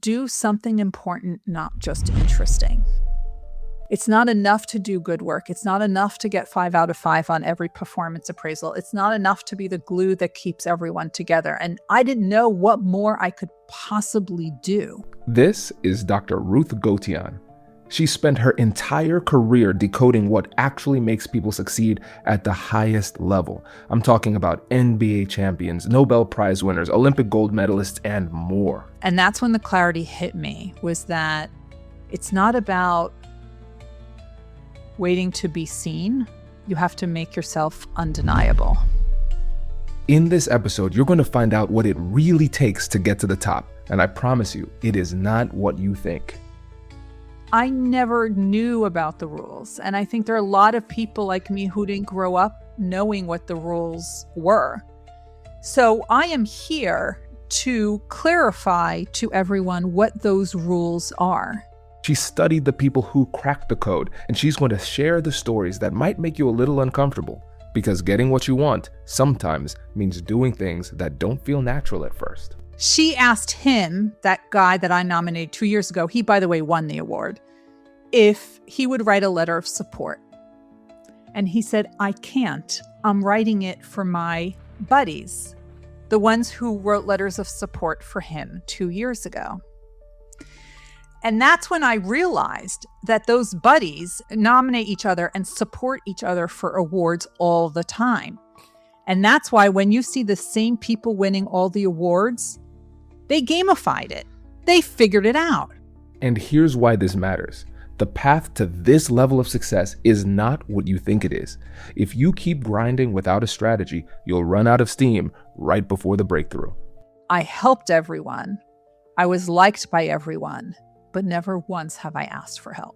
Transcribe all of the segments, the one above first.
do something important, not just interesting. It's not enough to do good work. It's not enough to get 5 out of 5 on every performance appraisal. It's not enough to be the glue that keeps everyone together. And I didn't know what more I could possibly do. This is Dr. Ruth Gotian. She spent her entire career decoding what actually makes people succeed at the highest level. I'm talking about NBA champions, Nobel Prize winners, Olympic gold medalists, and more. And that's when the clarity hit me, was that it's not about waiting to be seen. You have to make yourself undeniable. In this episode, you're going to find out what it really takes to get to the top. And I promise you, it is not what you think. I never knew about the rules. And I think there are a lot of people like me who didn't grow up knowing what the rules were. So I am here to clarify to everyone what those rules are. She studied the people who cracked the code, and she's going to share the stories that might make you a little uncomfortable, because getting what you want sometimes means doing things that don't feel natural at first. She asked him, that guy that I nominated 2 years ago, he, by the way, won the award, if he would write a letter of support. And he said, I can't. I'm writing it for my buddies, the ones who wrote letters of support for him 2 years ago. And that's when I realized that those buddies nominate each other and support each other for awards all the time. And that's why when you see the same people winning all the awards, they gamified it. They figured it out. And here's why this matters. The path to this level of success is not what you think it is. If you keep grinding without a strategy, you'll run out of steam right before the breakthrough. I helped everyone. I was liked by everyone, but never once have I asked for help.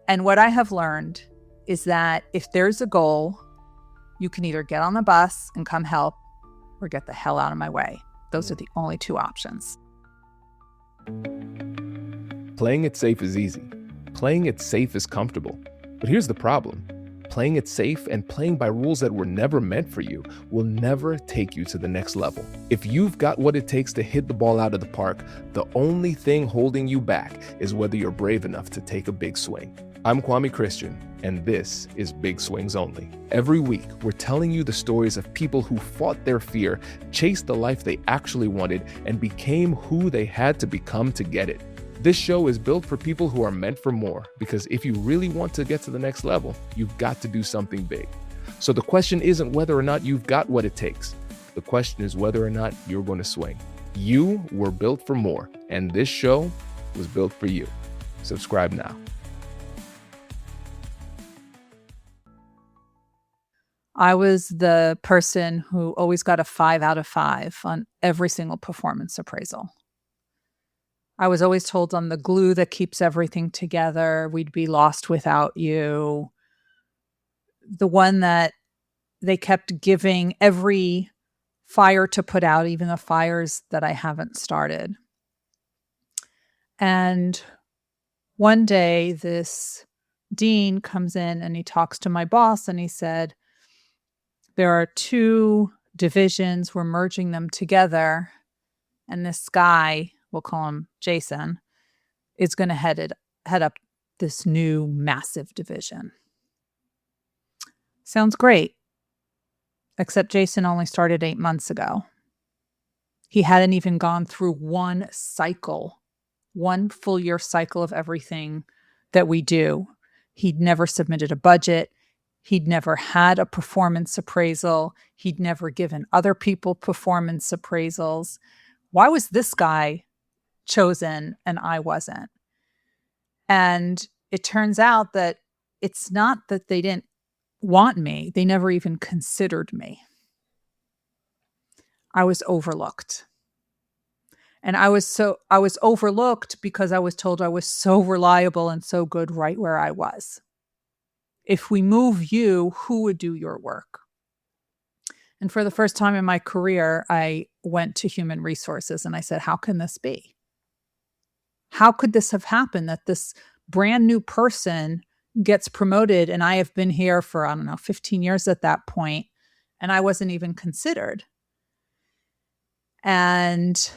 And what I have learned is that if there's a goal, you can either get on the bus and come help or get the hell out of my way. Those are the only two options. Playing it safe is easy. Playing it safe is comfortable. But here's the problem. Playing it safe and playing by rules that were never meant for you will never take you to the next level. If you've got what it takes to hit the ball out of the park, the only thing holding you back is whether you're brave enough to take a big swing. I'm Kwame Christian, and this is Big Swings Only. Every week, we're telling you the stories of people who fought their fear, chased the life they actually wanted, and became who they had to become to get it. This show is built for people who are meant for more, because if you really want to get to the next level, you've got to do something big. So the question isn't whether or not you've got what it takes. The question is whether or not you're going to swing. You were built for more, and this show was built for you. Subscribe now. I was the person who always got a 5 out of 5 on every single performance appraisal. I was always told I'm the glue that keeps everything together. We'd be lost without you. The one that they kept giving every fire to put out, even the fires that I haven't started. And one day this dean comes in and he talks to my boss and he said, there are 2 divisions, we're merging them together. And this guy, we'll call him Jason, is going to head up this new massive division. Sounds great. Except Jason only started 8 months ago. He hadn't even gone through one full year cycle of everything that we do. He'd never submitted a budget. He'd never had a performance appraisal. He'd never given other people performance appraisals. Why was this guy chosen and I wasn't? And it turns out that it's not that they didn't want me. They never even considered me. I was overlooked. And I was overlooked because I was told I was so reliable and so good right where I was. If we move you, who would do your work? And for the first time in my career, I went to human resources and I said, how can this be? How could this have happened that this brand new person gets promoted and I have been here for, 15 years at that point, and I wasn't even considered? And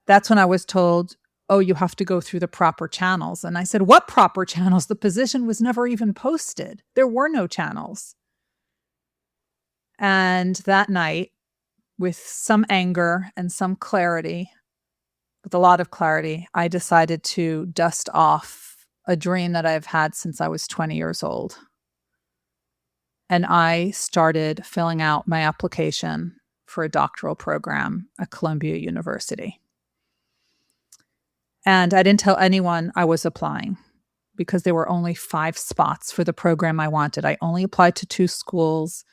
that's when I was told, oh, you have to go through the proper channels. And I said, what proper channels? The position was never even posted. There were no channels. And that night, with some anger and some clarity, with a lot of clarity, I decided to dust off a dream that I've had since I was 20 years old. And I started filling out my application for a doctoral program at Columbia University. And I didn't tell anyone I was applying because there were only 5 spots for the program I wanted. I only applied to 2 schools.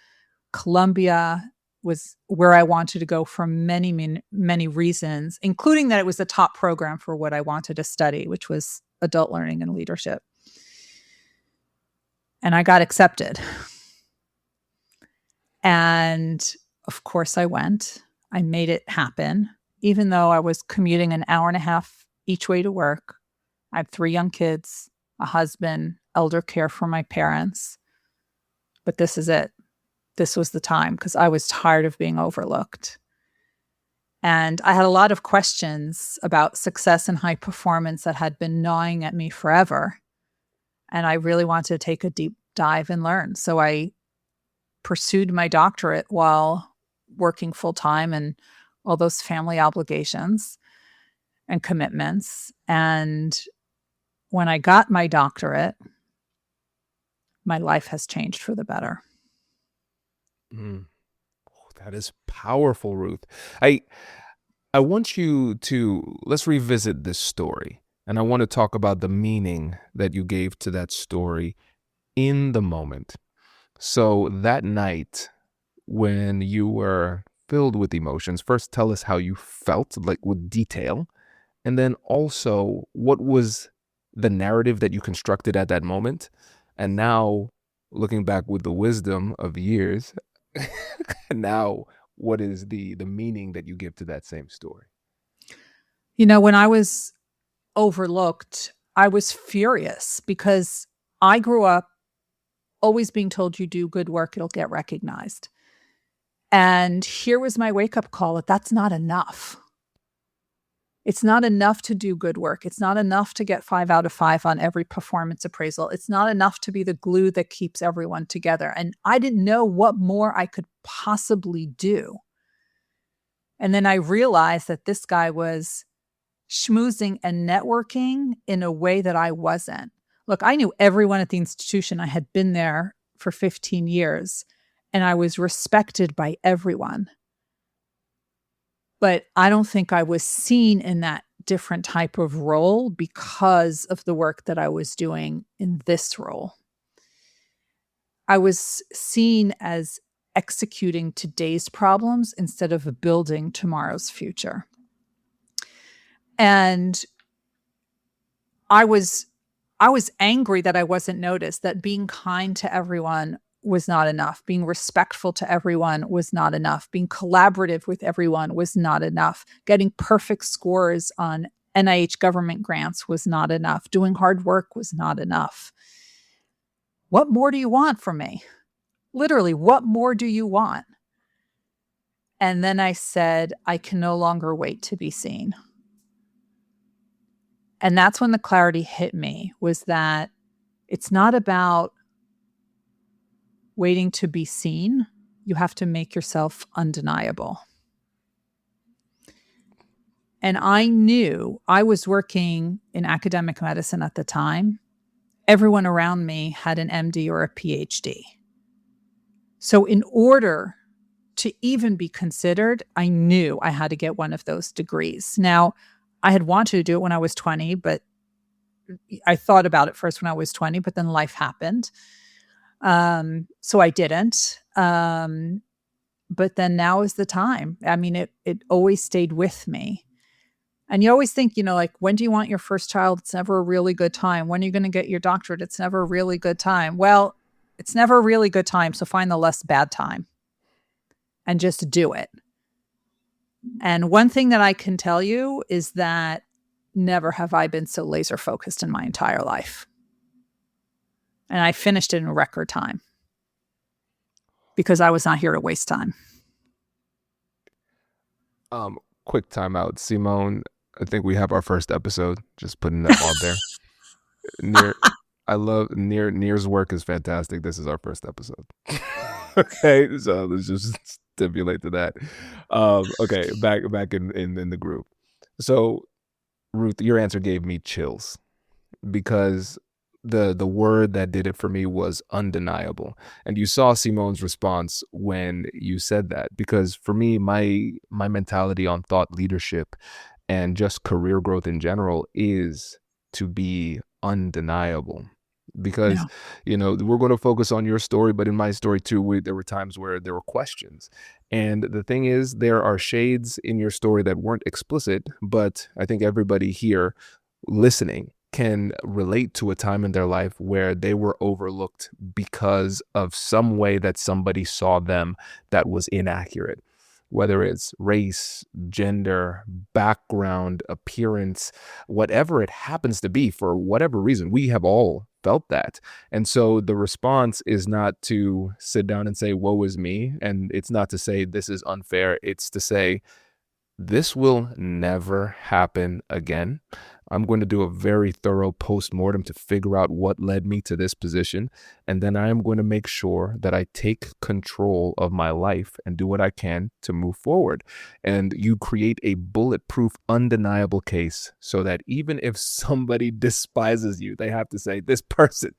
Columbia was where I wanted to go for many, many reasons, including that it was the top program for what I wanted to study, which was adult learning and leadership. And I got accepted. And of course I went. I made it happen, even though I was commuting an hour and a half each way to work. I have 3 young kids, a husband, elder care for my parents. But this is it. This was the time, because I was tired of being overlooked. And I had a lot of questions about success and high performance that had been gnawing at me forever. And I really wanted to take a deep dive and learn. So I pursued my doctorate while working full time and all those family obligations and commitments. And when I got my doctorate, my life has changed for the better. That is powerful, Ruth. I want you to, let's revisit this story. And I want to talk about the meaning that you gave to that story in the moment. So that night when you were filled with emotions, first tell us how you felt, like with detail. And then also, what was the narrative that you constructed at that moment? And now, looking back with the wisdom of years, now what is the meaning that you give to that same story? You know, when I was overlooked, I was furious because I grew up always being told you do good work, it'll get recognized. And here was my wake-up call that that's not enough. It's not enough to do good work. It's not enough to get 5 out of 5 on every performance appraisal. It's not enough to be the glue that keeps everyone together. And I didn't know what more I could possibly do. And then I realized that this guy was schmoozing and networking in a way that I wasn't. Look, I knew everyone at the institution. I had been there for 15 years, and I was respected by everyone. But I don't think I was seen in that different type of role because of the work that I was doing in this role. I was seen as executing today's problems instead of building tomorrow's future. And I was angry that I wasn't noticed, that being kind to everyone was not enough. Being respectful to everyone was not enough. Being collaborative with everyone was not enough. Getting perfect scores on NIH government grants was not enough. Doing hard work was not enough. What more do you want from me? Literally, what more do you want? And then I said, I can no longer wait to be seen. And that's when the clarity hit me, was that it's not about waiting to be seen. You have to make yourself undeniable. And I knew I was working in academic medicine at the time. Everyone around me had an MD or a PhD. So in order to even be considered, I knew I had to get one of those degrees. Now, I had wanted to do it when I was 20, but I thought about it first when I was 20, but then life happened. So I didn't. But then now is the time. I mean, it always stayed with me. And you always think, like, when do you want your first child? It's never a really good time. When are you going to get your doctorate? It's never a really good time. Well, it's never a really good time. So find the less bad time and just do it. And one thing that I can tell you is that never have I been so laser focused in my entire life. And I finished it in record time because I was not here to waste time. Quick timeout, Simone. I think we have our first episode. Just putting that out there. Near, I love Near's work is fantastic. This is our first episode. Okay, so let's just stipulate to that. Okay, back in the group. So Ruth, your answer gave me chills because the word that did it for me was undeniable. And you saw Simone's response when you said that, because for me, my mentality on thought leadership and just career growth in general is to be undeniable. Because Yeah. we're going to focus on your story, but in my story too, there were times where there were questions. And the thing is, there are shades in your story that weren't explicit, but I think everybody here listening can relate to a time in their life where they were overlooked because of some way that somebody saw them that was inaccurate, whether it's race, gender, background, appearance, whatever it happens to be. For whatever reason, we have all felt that. And so the response is not to sit down and say, woe is me. And it's not to say this is unfair. It's to say, this will never happen again. I'm going to do a very thorough post-mortem to figure out what led me to this position. And then I am going to make sure that I take control of my life and do what I can to move forward. And you create a bulletproof, undeniable case so that even if somebody despises you, they have to say, this person,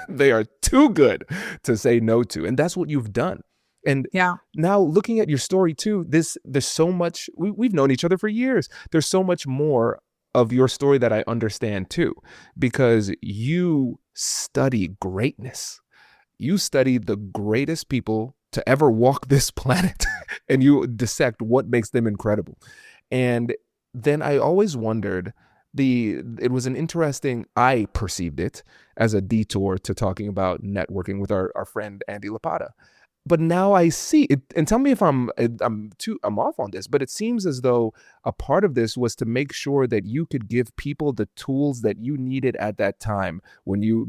they are too good to say no to. And that's what you've done. And Yeah. now looking at your story too, there's so much, we've known each other for years. There's so much more of your story that I understand too, because you study greatness. You study the greatest people to ever walk this planet and you dissect what makes them incredible. And then I always wondered, it was an interesting, I perceived it as a detour to talking about networking with our friend Andy Lapata. But now I see it, and tell me if I'm off on this, but it seems as though a part of this was to make sure that you could give people the tools that you needed at that time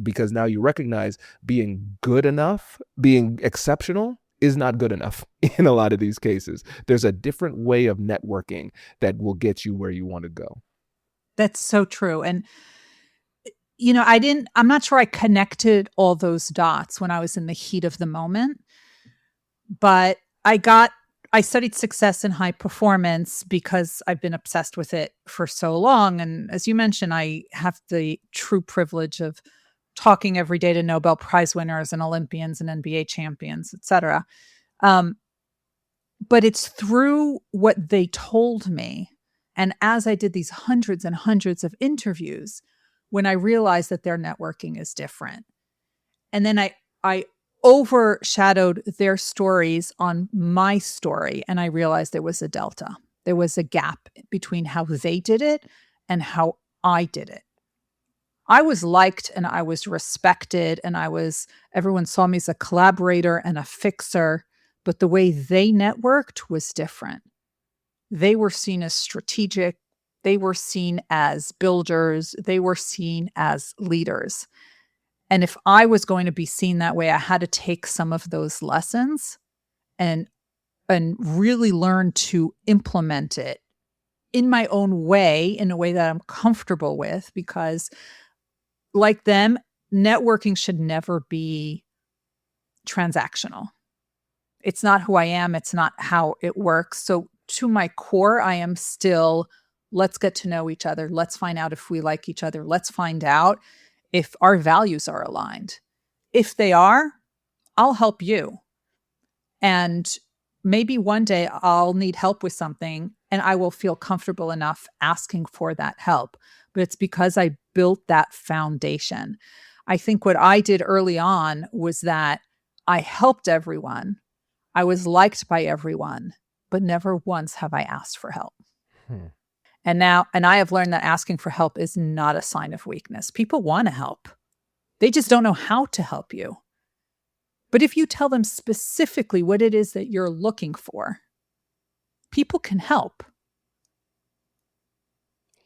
because now you recognize being good enough, being exceptional is not good enough in a lot of these cases. There's a different way of networking that will get you where you want to go. That's so true. And I'm not sure I connected all those dots when I was in the heat of the moment. But I studied success and high performance because I've been obsessed with it for so long. And as you mentioned, I have the true privilege of talking every day to Nobel Prize winners and Olympians and NBA champions, et cetera. But it's through what they told me. And as I did these hundreds and hundreds of interviews, when I realized that their networking is different. And then I overshadowed their stories on my story. And I realized there was a delta. There was a gap between how they did it and how I did it. I was liked and I was respected and everyone saw me as a collaborator and a fixer, but the way they networked was different. They were seen as strategic. They were seen as builders. They were seen as leaders. And if I was going to be seen that way, I had to take some of those lessons and really learn to implement it in my own way, in a way that I'm comfortable with, because like them, networking should never be transactional. It's not who I am. It's not how it works. So to my core, I am still, let's get to know each other. Let's find out if we like each other. Let's find out if our values are aligned. If they are, I'll help you. And maybe one day I'll need help with something and I will feel comfortable enough asking for that help. But it's because I built that foundation. I think what I did early on was that I helped everyone. I was liked by everyone, but never once have I asked for help. And I have learned that asking for help is not a sign of weakness. People want to help. They just don't know how to help you. But if you tell them specifically what it is that you're looking for, people can help.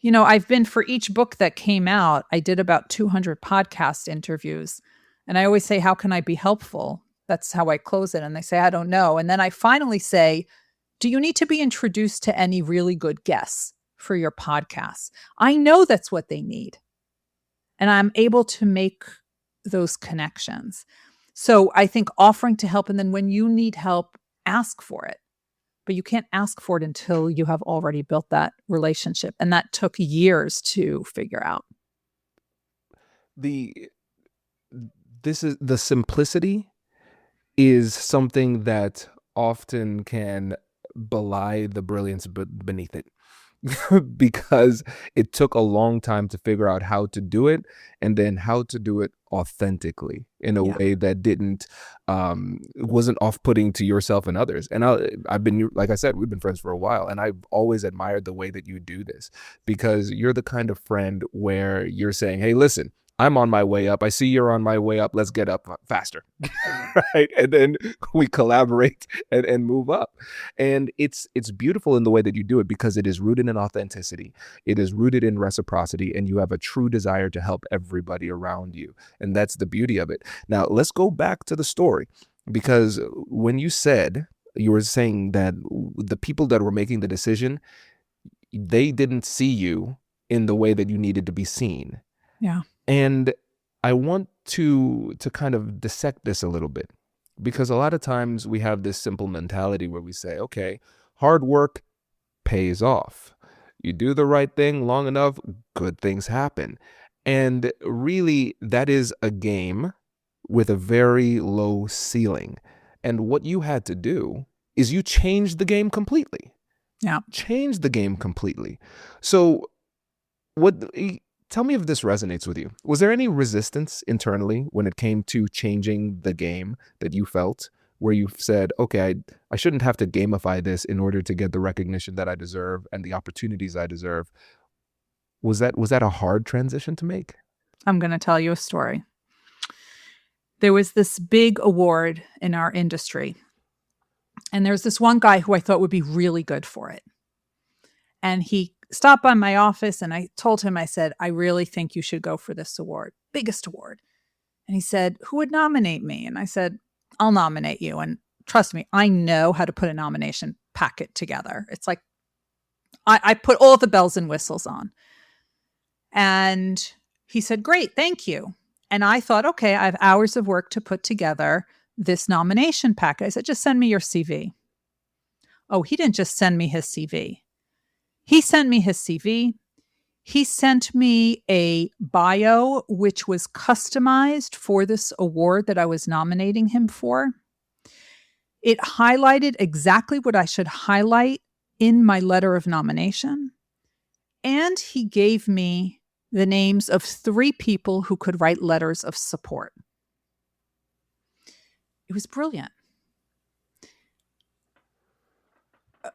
I've been, for each book that came out, I did about 200 podcast interviews. And I always say, how can I be helpful? That's how I close it. And they say, I don't know. And then I finally say, do you need to be introduced to any really good guests? for your podcasts. I know that's what they need. And I'm able to make those connections. So I think offering to help, and then when you need help, ask for it. But you can't ask for it until you have already built that relationship. And that took years to figure out. The simplicity is something that often can belie the brilliance beneath it. Because it took a long time to figure out how to do it, and then how to do it authentically in a way that wasn't off-putting to yourself and others. And I've been, like I said, we've been friends for a while, and I've always admired the way that you do this, because you're the kind of friend where you're saying, hey, listen, I'm on my way up. I see you're on my way up. Let's get up faster. Right. And then we collaborate and move up. And it's beautiful in the way that you do it, because it is rooted in authenticity. It is rooted in reciprocity, and you have a true desire to help everybody around you. And that's the beauty of it. Now, let's go back to the story, because when you were saying that the people that were making the decision, they didn't see you in the way that you needed to be seen. Yeah. And I want to kind of dissect this a little bit, because a lot of times we have this simple mentality where we say, okay, hard work pays off. You do the right thing long enough, good things happen. And really, that is a game with a very low ceiling. And what you had to do is you changed the game completely. Yeah. Changed the game completely. So tell me if this resonates with you. Was there any resistance internally when it came to changing the game that you felt, where you said, okay, I shouldn't have to gamify this in order to get the recognition that I deserve and the opportunities I deserve? Was that a hard transition to make? I'm going to tell you a story. There was this big award in our industry, and there's this one guy who I thought would be really good for it. And he stopped by my office, and I told him, I said, I really think you should go for this award, biggest award. And he said, who would nominate me? And I said, I'll nominate you. And trust me, I know how to put a nomination packet together. It's like, I put all the bells and whistles on. And he said, great, thank you. And I thought, okay, I have hours of work to put together this nomination packet. I said, just send me your CV. Oh, he didn't just send me his CV. He sent me his CV. He sent me a bio, which was customized for this award that I was nominating him for. It highlighted exactly what I should highlight in my letter of nomination. And he gave me the names of 3 people who could write letters of support. It was brilliant.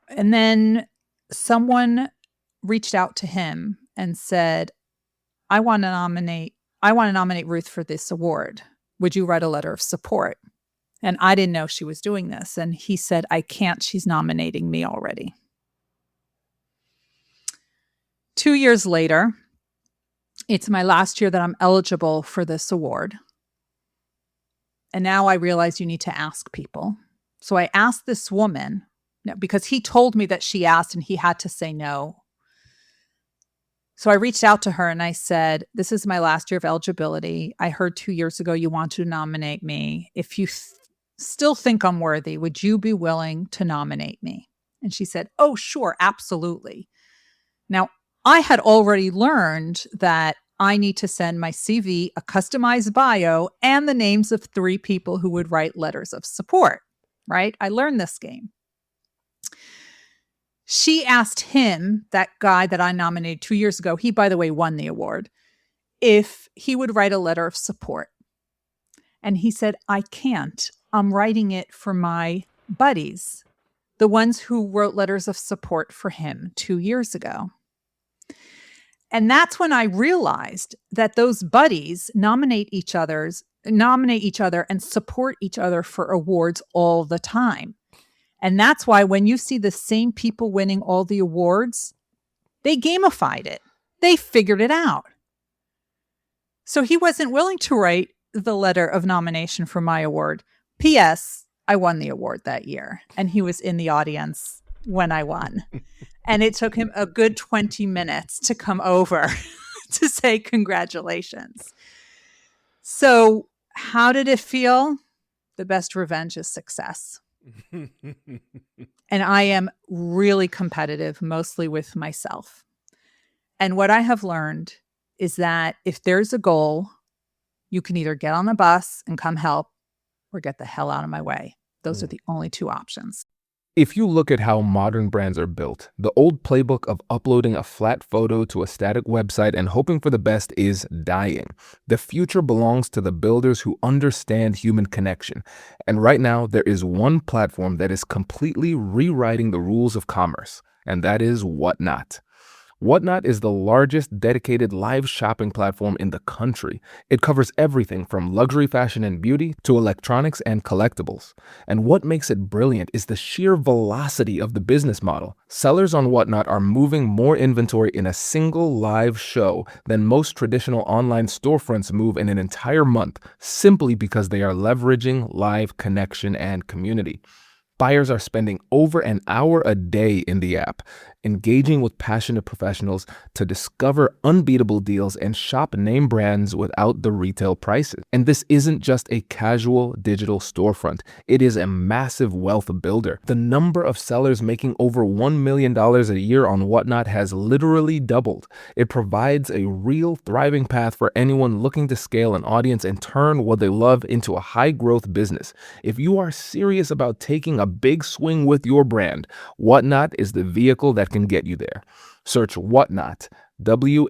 And then someone reached out to him and said, I want to nominate Ruth for this award. Would you write a letter of support? And I didn't know she was doing this. And he said, I can't. She's nominating me already. 2 years later, it's my last year that I'm eligible for this award. And now I realize you need to ask people. So I asked this woman, because he told me that she asked and he had to say no. So I reached out to her and I said, this is my last year of eligibility. I heard 2 years ago you wanted to nominate me. If you still think I'm worthy, would you be willing to nominate me? And she said, oh, sure, absolutely. Now, I had already learned that I need to send my CV, a customized bio, and the names of 3 people who would write letters of support, right? I learned this game. She asked him, that guy that I nominated 2 years ago, he, by the way, won the award, if he would write a letter of support. And he said, I can't. I'm writing it for my buddies, the ones who wrote letters of support for him 2 years ago. And that's when I realized that those buddies nominate each other and support each other for awards all the time. And that's why when you see the same people winning all the awards, they gamified it. They figured it out. So he wasn't willing to write the letter of nomination for my award. P.S. I won the award that year, and he was in the audience when I won. And it took him a good 20 minutes to come over to say congratulations. So how did it feel? The best revenge is success. And I am really competitive, mostly with myself. And what I have learned is that if there's a goal, you can either get on the bus and come help or get the hell out of my way. Those are the only two options. If you look at how modern brands are built, the old playbook of uploading a flat photo to a static website and hoping for the best is dying. The future belongs to the builders who understand human connection. And right now, there is one platform that is completely rewriting the rules of commerce, and that is Whatnot. Whatnot is the largest dedicated live shopping platform in the country. It covers everything from luxury fashion and beauty to electronics and collectibles. And what makes it brilliant is the sheer velocity of the business model. Sellers on Whatnot are moving more inventory in a single live show than most traditional online storefronts move in an entire month, simply because they are leveraging live connection and community. Buyers are spending over an hour a day in the app, engaging with passionate professionals to discover unbeatable deals and shop name brands without the retail prices. And this isn't just a casual digital storefront. It is a massive wealth builder. The number of sellers making over $1 million a year on Whatnot has literally doubled. It provides a real thriving path for anyone looking to scale an audience and turn what they love into a high-growth business. If you are serious about taking a big swing with your brand, Whatnot is the vehicle that can get you there. Search Whatnot, WHATNOT,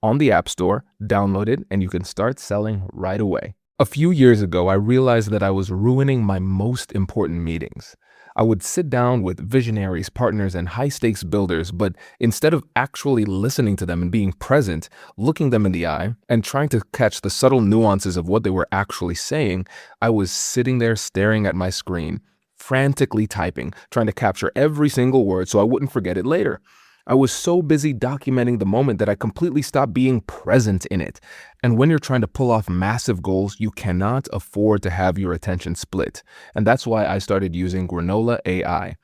on the App Store, download it, and you can start selling right away. A few years ago, I realized that I was ruining my most important meetings. I would sit down with visionaries, partners, and high-stakes builders, but instead of actually listening to them and being present, looking them in the eye, and trying to catch the subtle nuances of what they were actually saying, I was sitting there staring at my screen, frantically typing, trying to capture every single word so I wouldn't forget it later. I was so busy documenting the moment that I completely stopped being present in it. And when you're trying to pull off massive goals, you cannot afford to have your attention split. And that's why I started using Granola AI.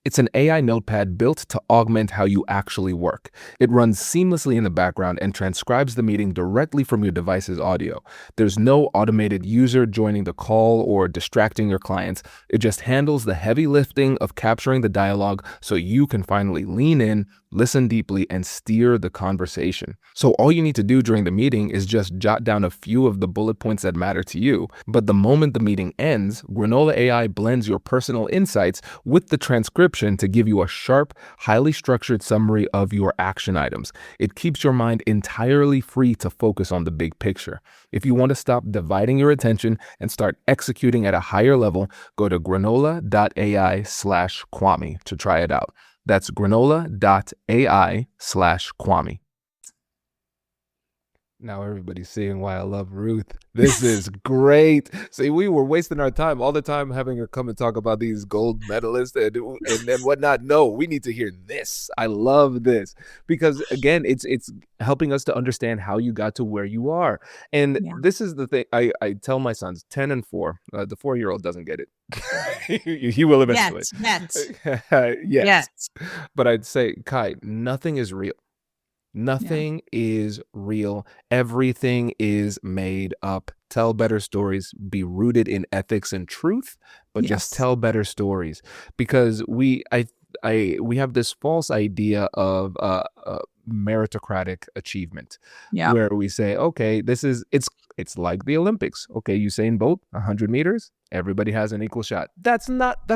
It's an AI notepad built to augment how you actually work. It runs seamlessly in the background and transcribes the meeting directly from your device's audio. There's no automated user joining the call or distracting your clients. It just handles the heavy lifting of capturing the dialogue so you can finally lean in, listen deeply, and steer the conversation. So all you need to do during the meeting is just jot down a few of the bullet points that matter to you. But the moment the meeting ends, Granola AI blends your personal insights with the transcription to give you a sharp, highly structured summary of your action items. It keeps your mind entirely free to focus on the big picture. If you want to stop dividing your attention and start executing at a higher level, go to granola.ai/Kwame to try it out. That's granola.ai/Kwame. Now everybody's seeing why I love Ruth. This is great. See, we were wasting our time all the time having her come and talk about these gold medalists and whatnot. No, we need to hear this. I love this because again, it's helping us to understand how you got to where you are. And this is the thing I tell my sons, 10 and 4. The 4-year-old doesn't get it. He will eventually. Yes. But I'd say, Kai, nothing is real. Nothing is real. Everything is made up. Tell better stories. Be rooted in ethics and truth, but just tell better stories. Because we have this false idea of meritocratic achievement, where we say, okay, it's like the Olympics. Okay, Usain Bolt, 100 meters, everybody has an equal shot. That's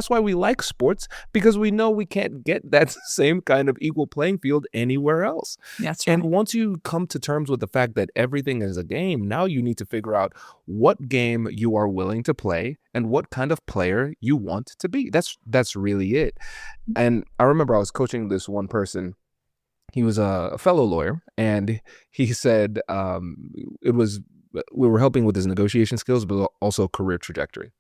why we like sports, because we know we can't get that same kind of equal playing field anywhere else. That's right. And once you come to terms with the fact that everything is a game, now you need to figure out what game you are willing to play and what kind of player you want to be. That's really it. And I remember I was coaching this one person. He was a fellow lawyer, and he said we were helping with his negotiation skills, but also career trajectory.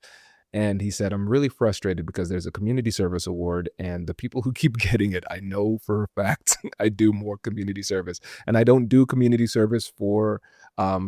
And he said, I'm really frustrated because there's a community service award, and the people who keep getting it, I know for a fact I do more community service, and I don't do community service for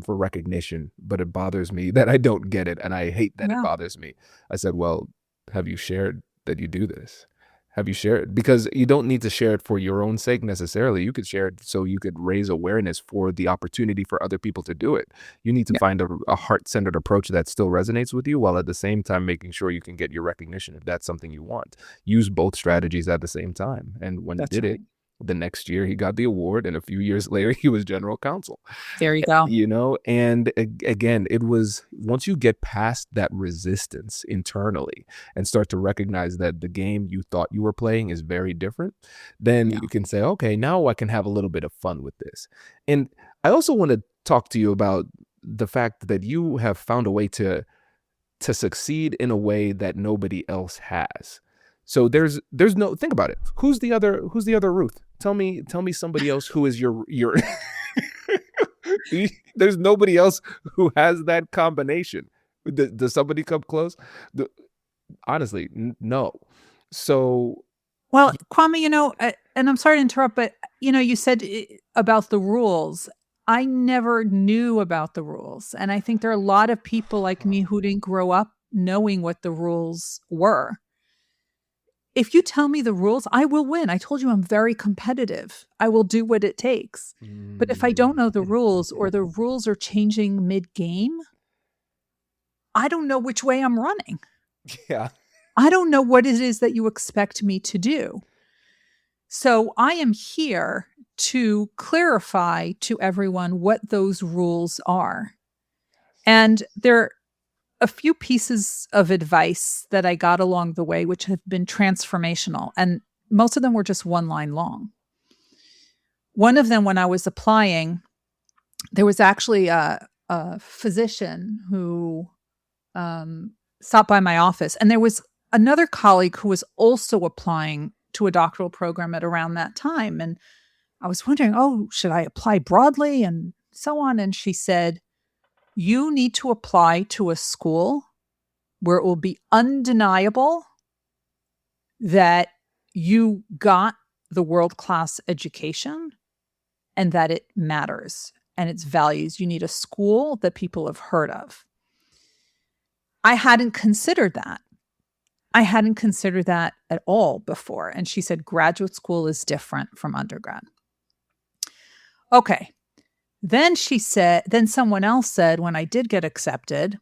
recognition, but it bothers me that I don't get it, and I hate that it bothers me. I said, well, have you shared that you do this? Have you shared? Because you don't need to share it for your own sake necessarily. You could share it so you could raise awareness for the opportunity for other people to do it. You need to Yeah, find a heart-centered approach that still resonates with you, while at the same time making sure you can get your recognition if that's something you want. Use both strategies at the same time. And when he that's did it, right. the next year he got the award, and a few years later he was general counsel. There you go. And again, it was once you get past that resistance internally and start to recognize that the game you thought you were playing is very different, then Yeah. you can say, okay, now I can have a little bit of fun with this. And I also want to talk to you about the fact that you have found a way to succeed in a way that nobody else has. So there's no, think about it. Who's the other Ruth? Tell me somebody else who is your there's nobody else who has that combination. Does somebody come close? The- Honestly, no. So Well, Kwame, and I'm sorry to interrupt, but you said about the rules. I never knew about the rules. And I think there are a lot of people like me who didn't grow up knowing what the rules were. If you tell me the rules, I will win. I told you I'm very competitive. I will do what it takes. But if I don't know the rules or the rules are changing mid-game, I don't know which way I'm running. yeah. I don't know what it is that you expect me to do. So I am here to clarify to everyone what those rules are. And there are a few pieces of advice that I got along the way, which have been transformational. And most of them were just one line long. One of them, when I was applying, there was actually a physician who stopped by my office. And there was another colleague who was also applying to a doctoral program at around that time. And I was wondering, oh, should I apply broadly and so on? And she said, you need to apply to a school where it will be undeniable that you got the world-class education and that it matters and its values. You need a school that people have heard of. I hadn't considered that. I hadn't considered that at all before. And she said, graduate school is different from undergrad. Okay. Then someone else said, when I did get accepted,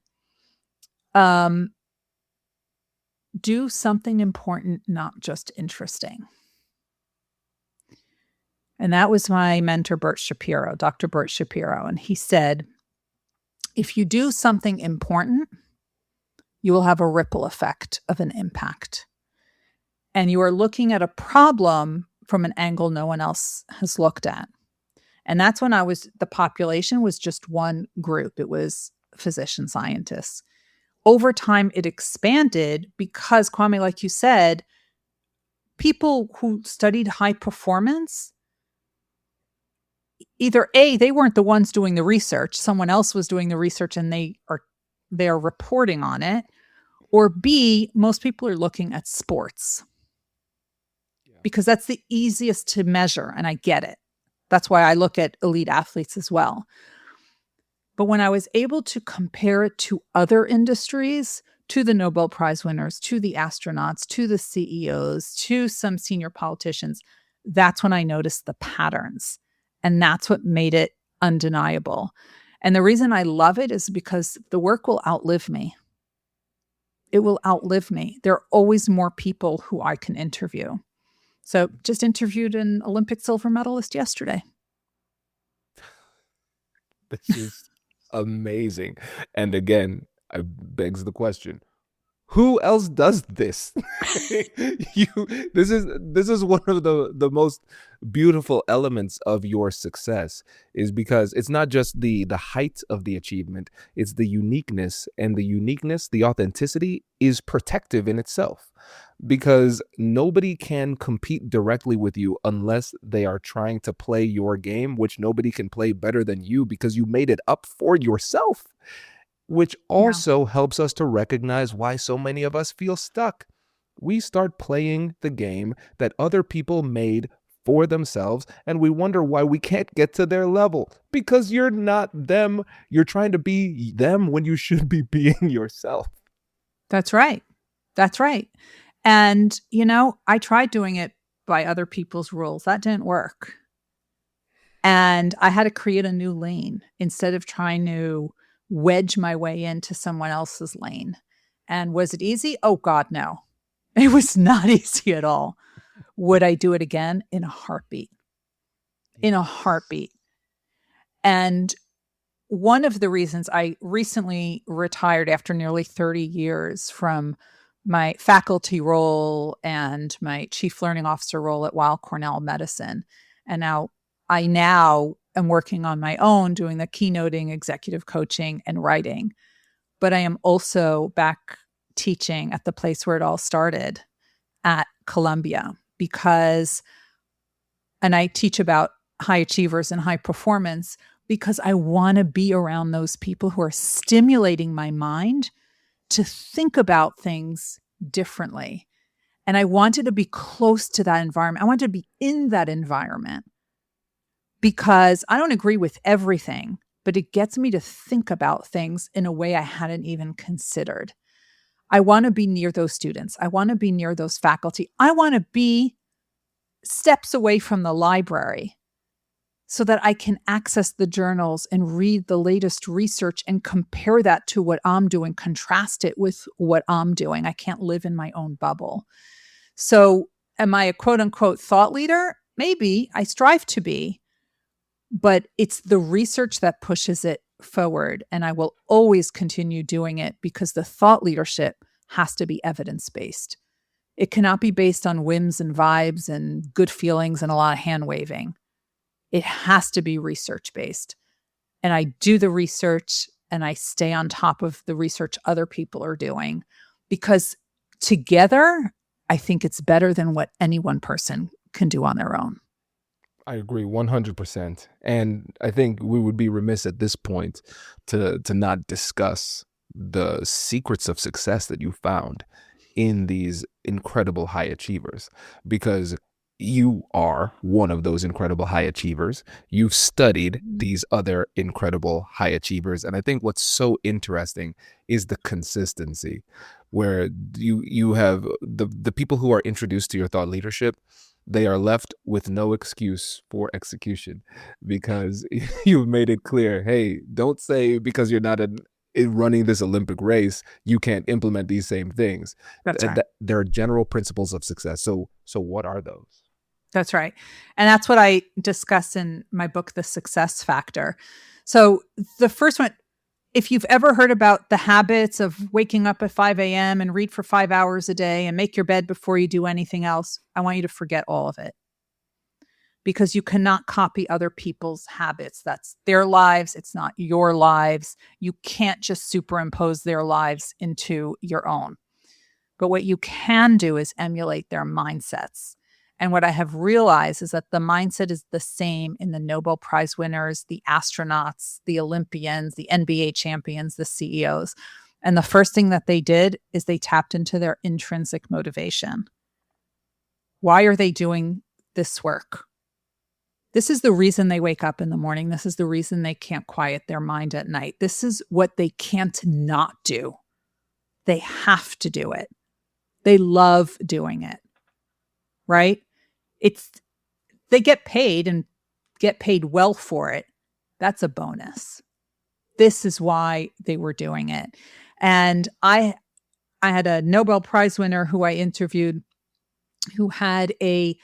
do something important, not just interesting. And that was my mentor, Dr. Bert Shapiro. And he said, if you do something important, you will have a ripple effect of an impact. And you are looking at a problem from an angle no one else has looked at. And that's when the population was just one group. It was physician scientists. Over time, it expanded because, Kwame, like you said, people who studied high performance, either A, they weren't the ones doing the research, someone else was doing the research and they are reporting on it, or B, most people are looking at sports because that's the easiest to measure, and I get it. That's why I look at elite athletes as well. But when I was able to compare it to other industries, to the Nobel Prize winners, to the astronauts, to the CEOs, to some senior politicians, that's when I noticed the patterns. And that's what made it undeniable. And the reason I love it is because the work will outlive me. It will outlive me. There are always more people who I can interview. So just interviewed an Olympic silver medalist yesterday. This is amazing. And again, it begs the question, who else does this? This is one of the most beautiful elements of your success, is because it's not just the height of the achievement, it's the uniqueness, and the authenticity is protective in itself, because nobody can compete directly with you unless they are trying to play your game, which nobody can play better than you because you made it up for yourself. Which Yeah, also helps us to recognize why so many of us feel stuck. We start playing the game that other people made for themselves, and we wonder why we can't get to their level. Because you're not them. You're trying to be them when you should be being yourself. that's right. That's right. And, I tried doing it by other people's rules. That didn't work. And I had to create a new lane instead of trying to wedge my way into someone else's lane. And was it easy? Oh, God, no. It was not easy at all. Would I do it again? In a heartbeat. In a heartbeat. And one of the reasons I recently retired after nearly 30 years from my faculty role and my chief learning officer role at Weill Cornell Medicine. And I am working on my own, doing the keynoting, executive coaching, and writing. But I am also back teaching at the place where it all started, at Columbia, and I teach about high achievers and high performance because I want to be around those people who are stimulating my mind to think about things differently. And I wanted to be close to that environment. I wanted to be in that environment because I don't agree with everything, but it gets me to think about things in a way I hadn't even considered. I want to be near those students. I want to be near those faculty. I want to be steps away from the library so that I can access the journals and read the latest research and compare that to what I'm doing, contrast it with what I'm doing. I can't live in my own bubble. So am I a quote unquote thought leader? Maybe. I strive to be, but it's the research that pushes it forward. And I will always continue doing it because the thought leadership has to be evidence-based. It cannot be based on whims and vibes and good feelings and a lot of hand waving. It has to be research-based. And I do the research and I stay on top of the research other people are doing because together, I think it's better than what any one person can do on their own. I agree 100%. And I think we would be remiss at this point to not discuss the secrets of success that you found in these incredible high achievers, because you are one of those incredible high achievers. You've studied these other incredible high achievers. And I think what's so interesting is the consistency where you have the people who are introduced to your thought leadership, they are left with no excuse for execution because you've made it clear, hey, don't say because you're not running this Olympic race, you can't implement these same things. That's right. There are general principles of success. So what are those? That's right. And that's what I discuss in my book, The Success Factor. So the first one, if you've ever heard about the habits of waking up at 5 a.m. and read for 5 hours a day and make your bed before you do anything else, I want you to forget all of it. Because you cannot copy other people's habits. That's their lives. It's not your lives. You can't just superimpose their lives into your own. But what you can do is emulate their mindsets. And what I have realized is that the mindset is the same in the Nobel Prize winners, the astronauts, the Olympians, the NBA champions, the CEOs. And the first thing that they did is they tapped into their intrinsic motivation. Why are they doing this work? This is the reason they wake up in the morning. This is the reason they can't quiet their mind at night. This is what they can't not do. They have to do it. They love doing it, right? They get paid and get paid well for it. That's a bonus. This is why they were doing it. And I had a Nobel Prize winner who I interviewed who had a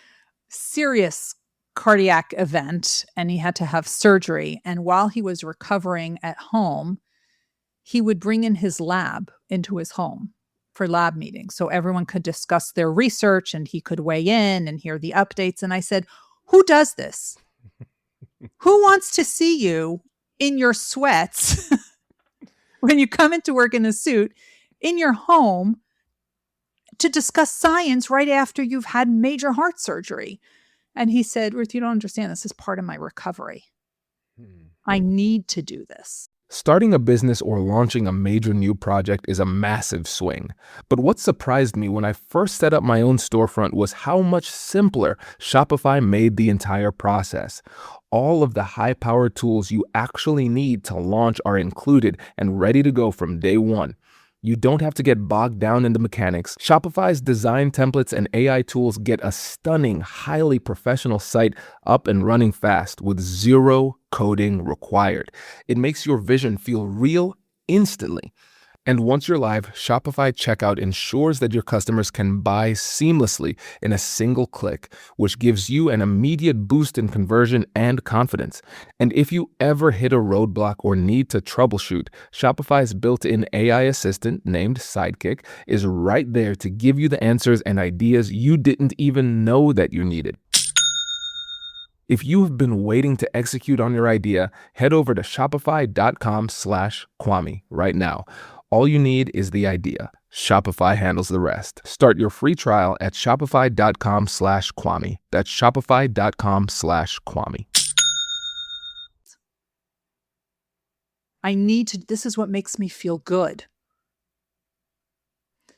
serious cardiac event and he had to have surgery. And while he was recovering at home, he would bring in his lab into his home for lab meetings. So everyone could discuss their research and he could weigh in and hear the updates. And I said, who does this? Who wants to see you in your sweats when you come into work in a suit in your home to discuss science right after you've had major heart surgery? And he said, Ruth, you don't understand. This is part of my recovery. I need to do this. Starting a business or launching a major new project is a massive swing. But what surprised me when I first set up my own storefront was how much simpler Shopify made the entire process. All of the high-powered tools you actually need to launch are included and ready to go from day one. You don't have to get bogged down in the mechanics. Shopify's design templates and AI tools get a stunning, highly professional site up and running fast with zero coding required. It makes your vision feel real instantly. And once you're live, Shopify checkout ensures that your customers can buy seamlessly in a single click, which gives you an immediate boost in conversion and confidence. And if you ever hit a roadblock or need to troubleshoot, Shopify's built-in AI assistant, named Sidekick, is right there to give you the answers and ideas you didn't even know that you needed. If you have been waiting to execute on your idea, head over to shopify.com/Kwame right now. All you need is the idea. Shopify handles the rest. Start your free trial at shopify.com/Kwame. That's shopify.com/Kwame. This is what makes me feel good.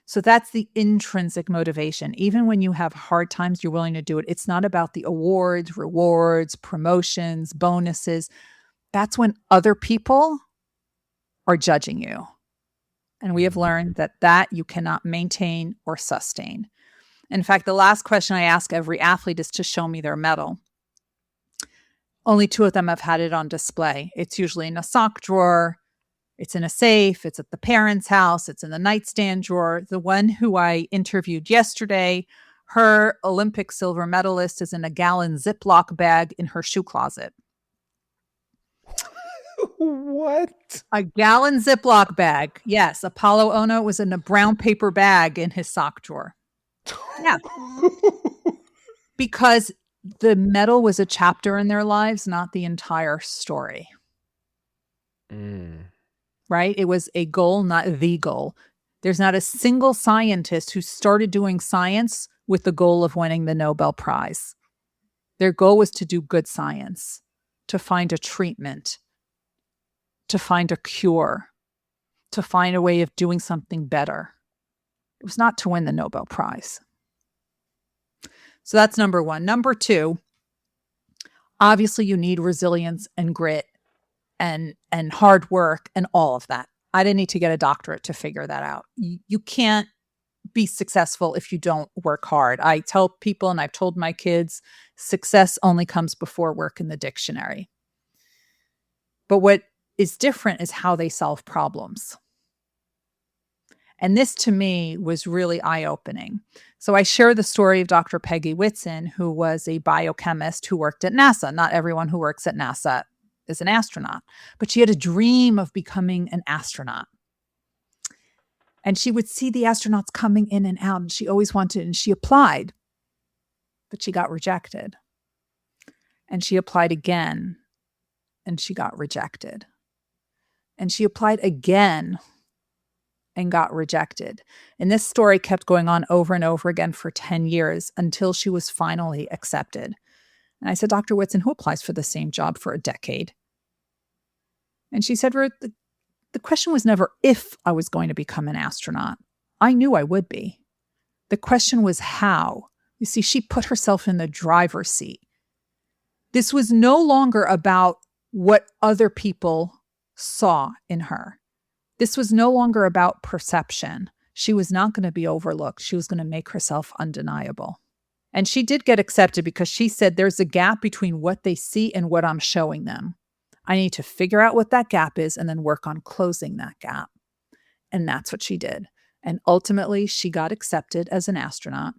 So that's the intrinsic motivation. Even when you have hard times, you're willing to do it. It's not about the awards, rewards, promotions, bonuses. That's when other people are judging you. And we have learned that you cannot maintain or sustain. In fact, the last question I ask every athlete is to show me their medal. Only 2 of them have had it on display. It's usually in a sock drawer. It's in a safe. It's at the parents' house. It's in the nightstand drawer. The one who I interviewed yesterday, her Olympic silver medalist, is in a gallon Ziploc bag in her shoe closet. What? A gallon Ziploc bag. Yes. Apollo Ono was in a brown paper bag in his sock drawer. Yeah. Because the medal was a chapter in their lives, not the entire story. Right? It was a goal, not the goal. There's not a single scientist who started doing science with the goal of winning the Nobel Prize. Their goal was to do good science, to find a treatment, to find a cure, to find a way of doing something better. It was not to win the Nobel Prize. So that's number 1. Number 2, obviously you need resilience and grit and hard work and all of that. I didn't need to get a doctorate to figure that out. You can't be successful if you don't work hard. I tell people, and I've told my kids, success only comes before work in the dictionary. But what is different is how they solve problems. And this to me was really eye-opening. So I share the story of Dr. Peggy Whitson, who was a biochemist who worked at NASA. Not everyone who works at NASA is an astronaut, but she had a dream of becoming an astronaut. And she would see the astronauts coming in and out, and she always wanted, and she applied, but she got rejected. And she applied again, and she got rejected. And she applied again and got rejected. And this story kept going on over and over again for 10 years until she was finally accepted. And I said, Dr. Whitson, who applies for the same job for a decade? And she said, Ruth, the question was never if I was going to become an astronaut. I knew I would be. The question was how. You see, she put herself in the driver's seat. This was no longer about what other people saw in her. This was no longer about perception. She was not going to be overlooked. She was going to make herself undeniable. And she did get accepted because she said there's a gap between what they see and what I'm showing them. I need to figure out what that gap is and then work on closing that gap. And that's what she did. And ultimately, she got accepted as an astronaut.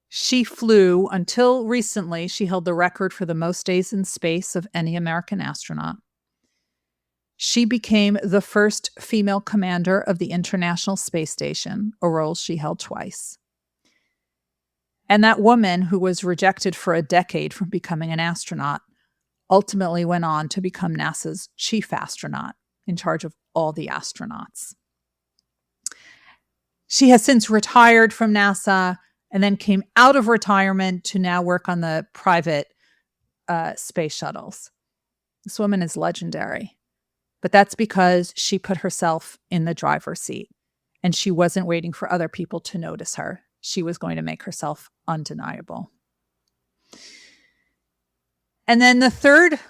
She flew, until recently, she held the record for the most days in space of any American astronaut. She became the first female commander of the International Space Station, a role she held twice. And that woman, who was rejected for a decade from becoming an astronaut, ultimately went on to become NASA's chief astronaut, in charge of all the astronauts. She has since retired from NASA and then came out of retirement to now work on the private space shuttles. This woman is legendary. But that's because she put herself in the driver's seat and she wasn't waiting for other people to notice her. She was going to make herself undeniable. And then the third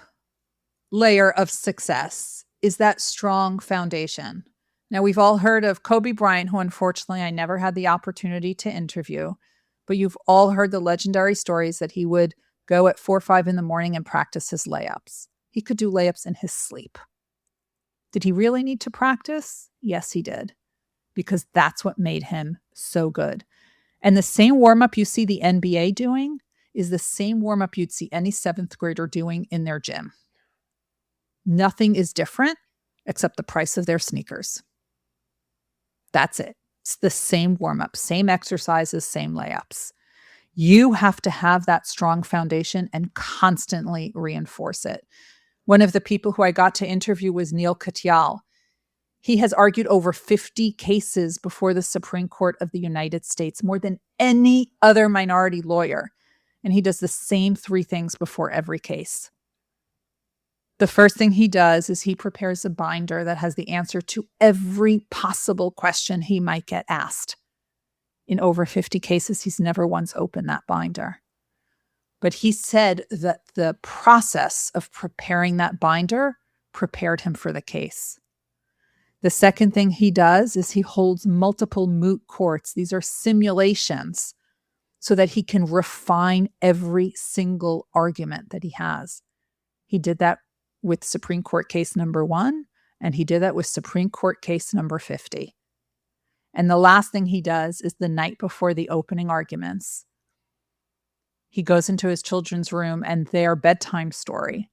layer of success is that strong foundation. Now, we've all heard of Kobe Bryant, who unfortunately I never had the opportunity to interview, but you've all heard the legendary stories that he would go at 4 or 5 in the morning and practice his layups. He could do layups in his sleep. Did he really need to practice? Yes, he did, because that's what made him so good. And the same warm-up you see the NBA doing is the same warm-up you'd see any 7th grader doing in their gym. Nothing is different except the price of their sneakers. That's it. It's the same warm-up, same exercises, same layups. You have to have that strong foundation and constantly reinforce it. One of the people who I got to interview was Neil Katyal. He has argued over 50 cases before the Supreme Court of the United States, more than any other minority lawyer. And he does the same 3 things before every case. The first thing he does is he prepares a binder that has the answer to every possible question he might get asked. In over 50 cases, he's never once opened that binder. But he said that the process of preparing that binder prepared him for the case. The second thing he does is he holds multiple moot courts. These are simulations so that he can refine every single argument that he has. He did that with Supreme Court case number 1, and he did that with Supreme Court case number 50. And the last thing he does is the night before the opening arguments, he goes into his children's room and their bedtime story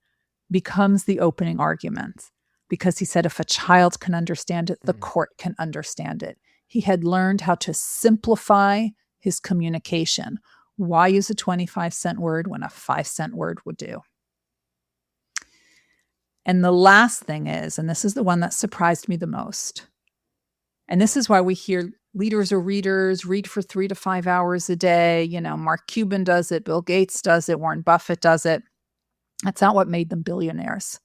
becomes the opening argument, because he said if a child can understand it, the court can understand it. He had learned how to simplify his communication. Why use a 25-cent word when a 5-cent word would do? And the last thing is, and this is the one that surprised me the most, and this is why we hear leaders or readers read for 3 to 5 hours a day. You know, Mark Cuban does it, Bill Gates does it, Warren Buffett does it. That's not what made them billionaires.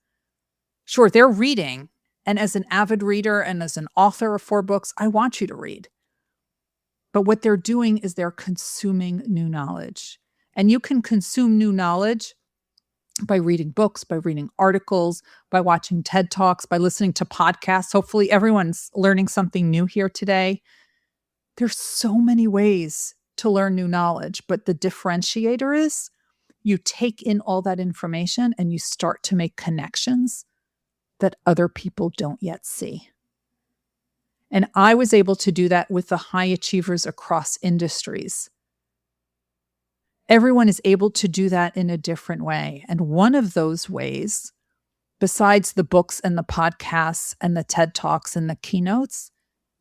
Sure, they're reading. And as an avid reader and as an author of 4 books, I want you to read. But what they're doing is they're consuming new knowledge. And you can consume new knowledge by reading books, by reading articles, by watching TED Talks, by listening to podcasts. Hopefully everyone's learning something new here today. There's so many ways to learn new knowledge, but the differentiator is you take in all that information and you start to make connections that other people don't yet see. And I was able to do that with the high achievers across industries. Everyone is able to do that in a different way. And one of those ways, besides the books and the podcasts and the TED Talks and the keynotes,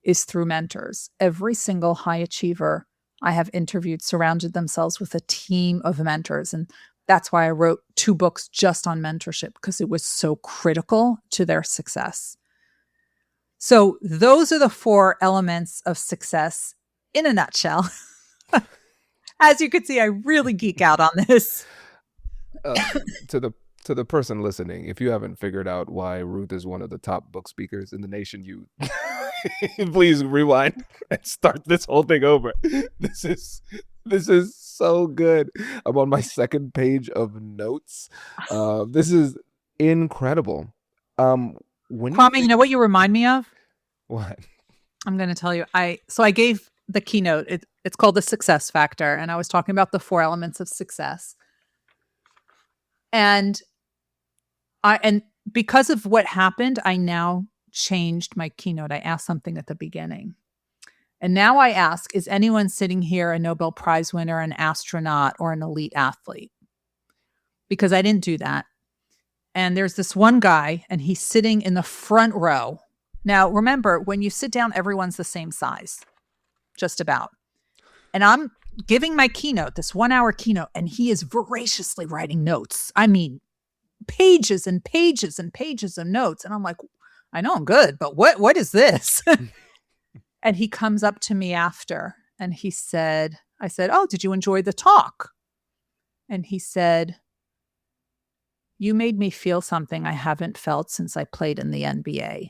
is through mentors. Every single high achiever I have interviewed surrounded themselves with a team of mentors. And that's why I wrote 2 books just on mentorship, because it was so critical to their success. So those are the 4 elements of success in a nutshell. As you can see, I really geek out on this. To the person listening, if you haven't figured out why Ruth is one of the top book speakers in the nation, you please rewind and start this whole thing over. This is so good. I'm on my 2nd page of notes. This is incredible. Kwame, you know what you remind me of? What? I'm going to tell you. I gave the keynote. It's called The Success Factor. And I was talking about the 4 elements of success. And because of what happened, I now changed my keynote. I asked something at the beginning. And now I ask, is anyone sitting here a Nobel Prize winner, an astronaut, or an elite athlete? Because I didn't do that. And there's this one guy, and he's sitting in the front row. Now, remember, when you sit down, everyone's the same size, just about. And I'm giving my keynote, this 1-hour keynote, and he is voraciously writing notes. I mean, pages and pages and pages of notes. And I'm like, I know I'm good, but what is this? And he comes up to me after and I said, oh, did you enjoy the talk? And he said, you made me feel something I haven't felt since I played in the NBA.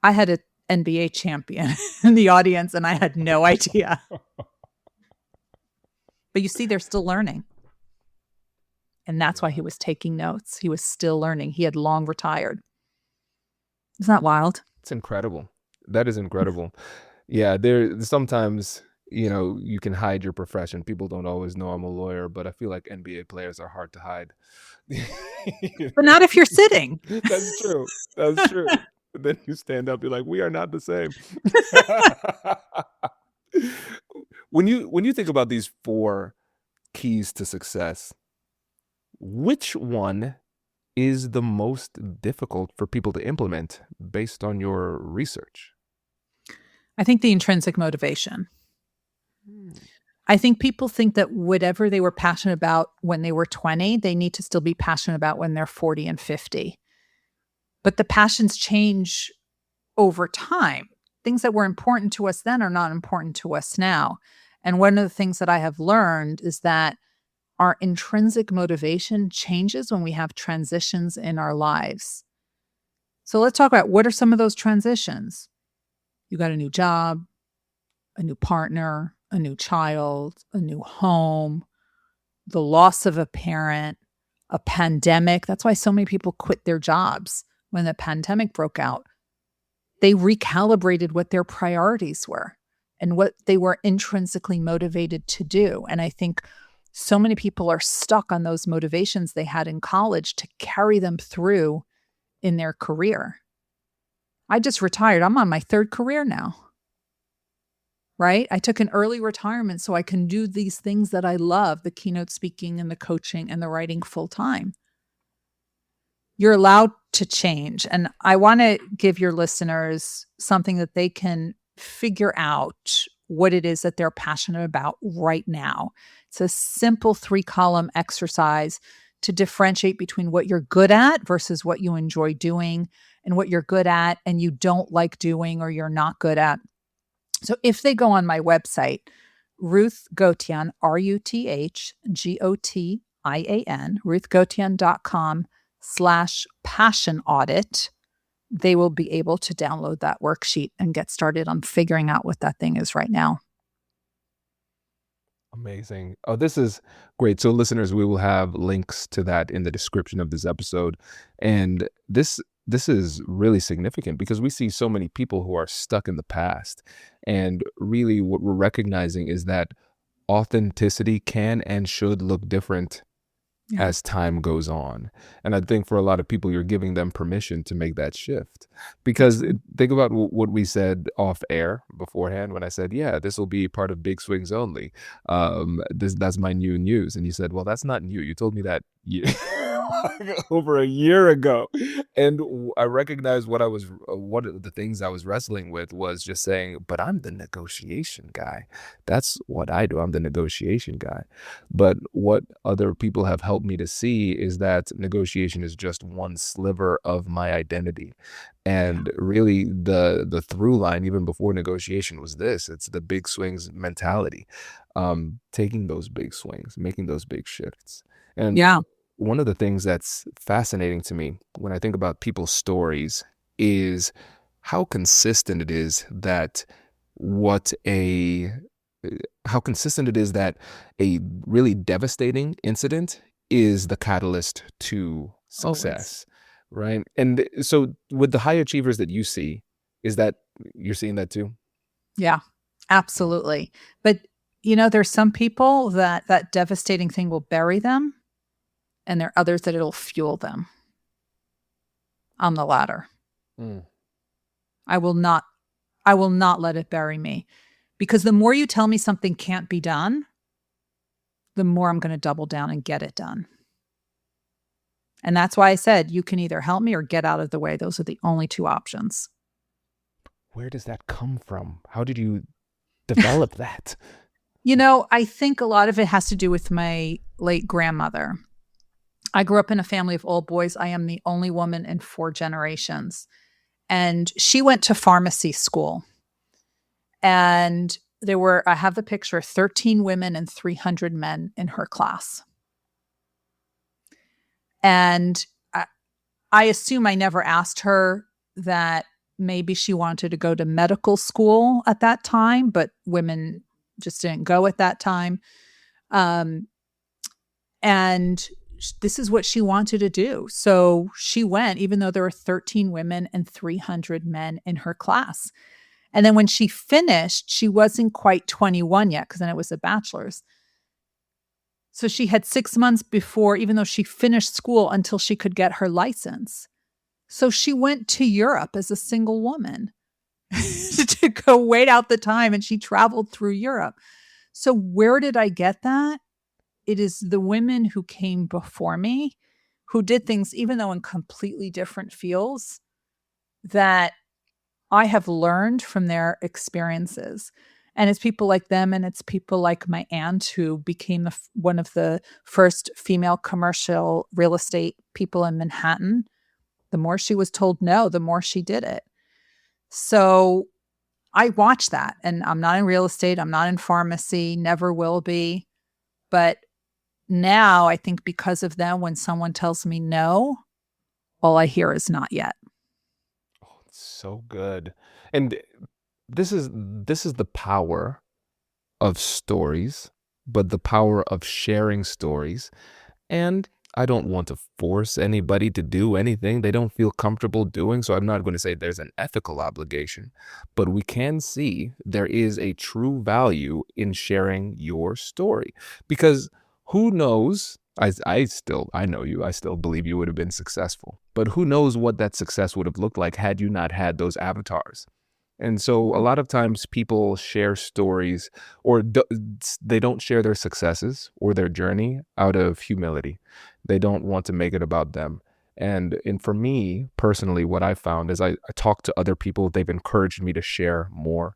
I had an NBA champion in the audience and I had no idea. But you see, they're still learning. And that's why he was taking notes. He was still learning. He had long retired. Isn't that wild? It's incredible. That is incredible. Yeah, there sometimes, you can hide your profession. People don't always know I'm a lawyer, but I feel like NBA players are hard to hide. But not if you're sitting. That's true. That's true. But then you stand up, you're like, we are not the same. When you think about these 4 keys to success, which one is the most difficult for people to implement based on your research? I think the intrinsic motivation. I think people think that whatever they were passionate about when they were 20, they need to still be passionate about when they're 40 and 50. But the passions change over time. Things that were important to us then are not important to us now. And one of the things that I have learned is that our intrinsic motivation changes when we have transitions in our lives. So let's talk about what are some of those transitions. You got a new job, a new partner, a new child, a new home, the loss of a parent, a pandemic. That's why so many people quit their jobs when the pandemic broke out. They recalibrated what their priorities were and what they were intrinsically motivated to do. And I think so many people are stuck on those motivations they had in college to carry them through in their career. I just retired. I'm on my 3rd career now, right? I took an early retirement so I can do these things that I love, the keynote speaking and the coaching and the writing full time. You're allowed to change. And I want to give your listeners something that they can figure out what it is that they're passionate about right now. It's a simple 3-column exercise to differentiate between what you're good at versus what you enjoy doing, and what you're good at and you don't like doing or you're not good at. So if they go on my website, Ruth Gotian, RuthGotian, ruthgotian.com/passion audit, they will be able to download that worksheet and get started on figuring out what that thing is right now. Amazing. Oh, this is great. So listeners, we will have links to that in the description of this episode. And this is really significant because we see so many people who are stuck in the past. And really what we're recognizing is that authenticity can and should look different as time goes on. And I think for a lot of people, you're giving them permission to make that shift. Because think about what we said off air beforehand when I said, yeah, this will be part of Big Swings only. That's my new news. And you said, well, that's not new. You told me that over a year ago. And I recognized one of the things I was wrestling with was just saying, but I'm the negotiation guy. That's what I do. I'm the negotiation guy. But what other people have helped me to see is that negotiation is just one sliver of my identity. And really the through line, even before negotiation, was this. It's the big swings mentality, taking those big swings, making those big shifts. And one of the things that's fascinating to me when I think about people's stories is how consistent it is that a really devastating incident is the catalyst to success. Always. Right? And so with the high achievers that you see, is that you're seeing that too? Yeah, absolutely. But there's some people that devastating thing will bury them, and there are others that it'll fuel them. I'm the latter. I will not let it bury me, because the more you tell me something can't be done, the more I'm going to double down and get it done. And that's why I said, you can either help me or get out of the way. Those are the only 2 options. Where does that come from? How did you develop that? I think a lot of it has to do with my late grandmother. I grew up in a family of all boys. I am the only woman in 4 generations. And she went to pharmacy school. And I have the picture, 13 women and 300 men in her class. And I assume I never asked her that maybe she wanted to go to medical school at that time, but women just didn't go at that time. And this is what she wanted to do. So she went, even though there were 13 women and 300 men in her class. And then when she finished, she wasn't quite 21 yet, because then it was a bachelor's. So she had 6 months before, even though she finished school, until she could get her license. So she went to Europe as a single woman to go wait out the time, and she traveled through Europe. So where did I get that? It is the women who came before me, who did things, even though in completely different fields, that I have learned from their experiences. And it's people like them, and it's people like my aunt, who became one of the first female commercial real estate people in Manhattan. The more she was told no, the more she did it. So I watch that, and I'm not in real estate. I'm not in pharmacy, never will be. But now I think because of them, when someone tells me no, all I hear is not yet. Oh, it's so good. And this is the power of stories, but the power of sharing stories. And I don't want to force anybody to do anything they don't feel comfortable doing. So I'm not going to say there's an ethical obligation, but we can see there is a true value in sharing your story, because who knows? I know you. I still believe you would have been successful, but who knows what that success would have looked like had you not had those avatars. And so a lot of times people share stories, or they don't share their successes or their journey out of humility. They don't want to make it about them. And for me personally, what I found is I talk to other people, they've encouraged me to share more.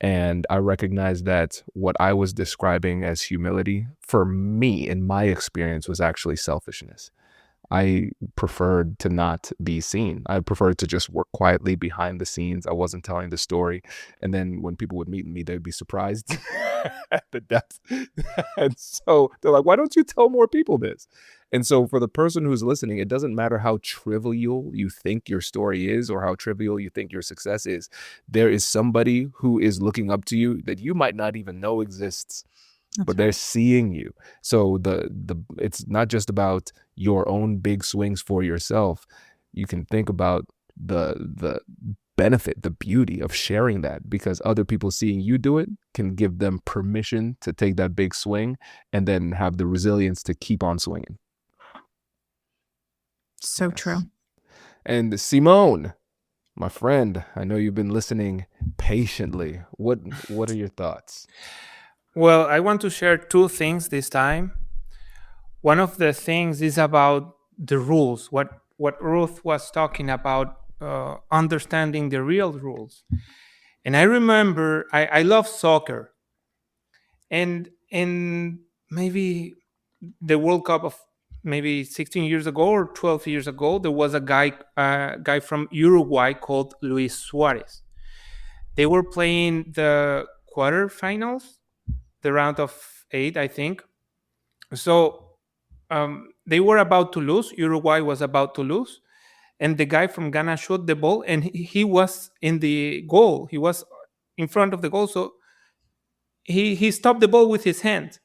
And I recognize that what I was describing as humility, for me, in my experience, was actually selfishness. I preferred to not be seen. I preferred to just work quietly behind the scenes. I wasn't telling the story. And then when people would meet me, they'd be surprised at the depth. And so they're like, why don't you tell more people this? And so for the person who's listening, it doesn't matter how trivial you think your story is or how trivial you think your success is. There is somebody who is looking up to you that you might not even know exists. But they're seeing you. So it's not just about your own big swings for yourself. You can think about the benefit, the beauty of sharing that, because other people seeing you do it can give them permission to take that big swing and then have the resilience to keep on swinging. So true. And Simone, my friend, I know you've been listening patiently. What are your thoughts? Well, I want to share two things this time. One of the things is about the rules, what Ruth was talking about, understanding the real rules. And I remember I love soccer. And in maybe the World Cup of maybe 16 years ago or 12 years ago, there was a guy from Uruguay called Luis Suarez. They were playing the quarterfinals, the round of 8, I think. So they were about to lose. Uruguay was about to lose. And the guy from Ghana shot the ball, and he was in the goal. He was in front of the goal. So he stopped the ball with his hand.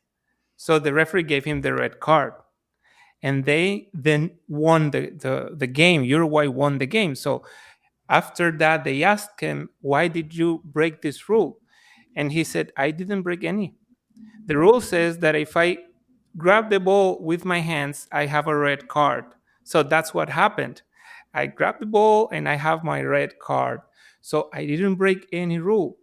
So the referee gave him the red card. And they then won the game. Uruguay won the game. So after that, they asked him, why did you break this rule? And he said, I didn't break any. The rule says that if I grab the ball with my hands, I have a red card. So that's what happened. I grabbed the ball and I have my red card. So I didn't break any rule.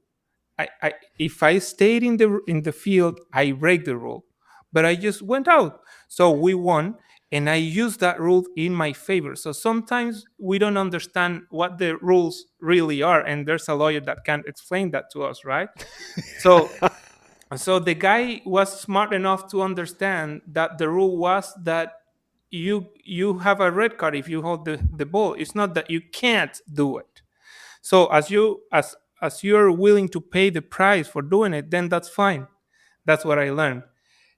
If I stayed in the field, I break the rule. But I just went out. So we won, and I used that rule in my favor. So sometimes we don't understand what the rules really are, and there's a lawyer that can explain that to us, right? So the guy was smart enough to understand that the rule was that you have a red card if you hold the ball. It's not that you can't do it. So as you're willing to pay the price for doing it, then that's fine. That's what I learned.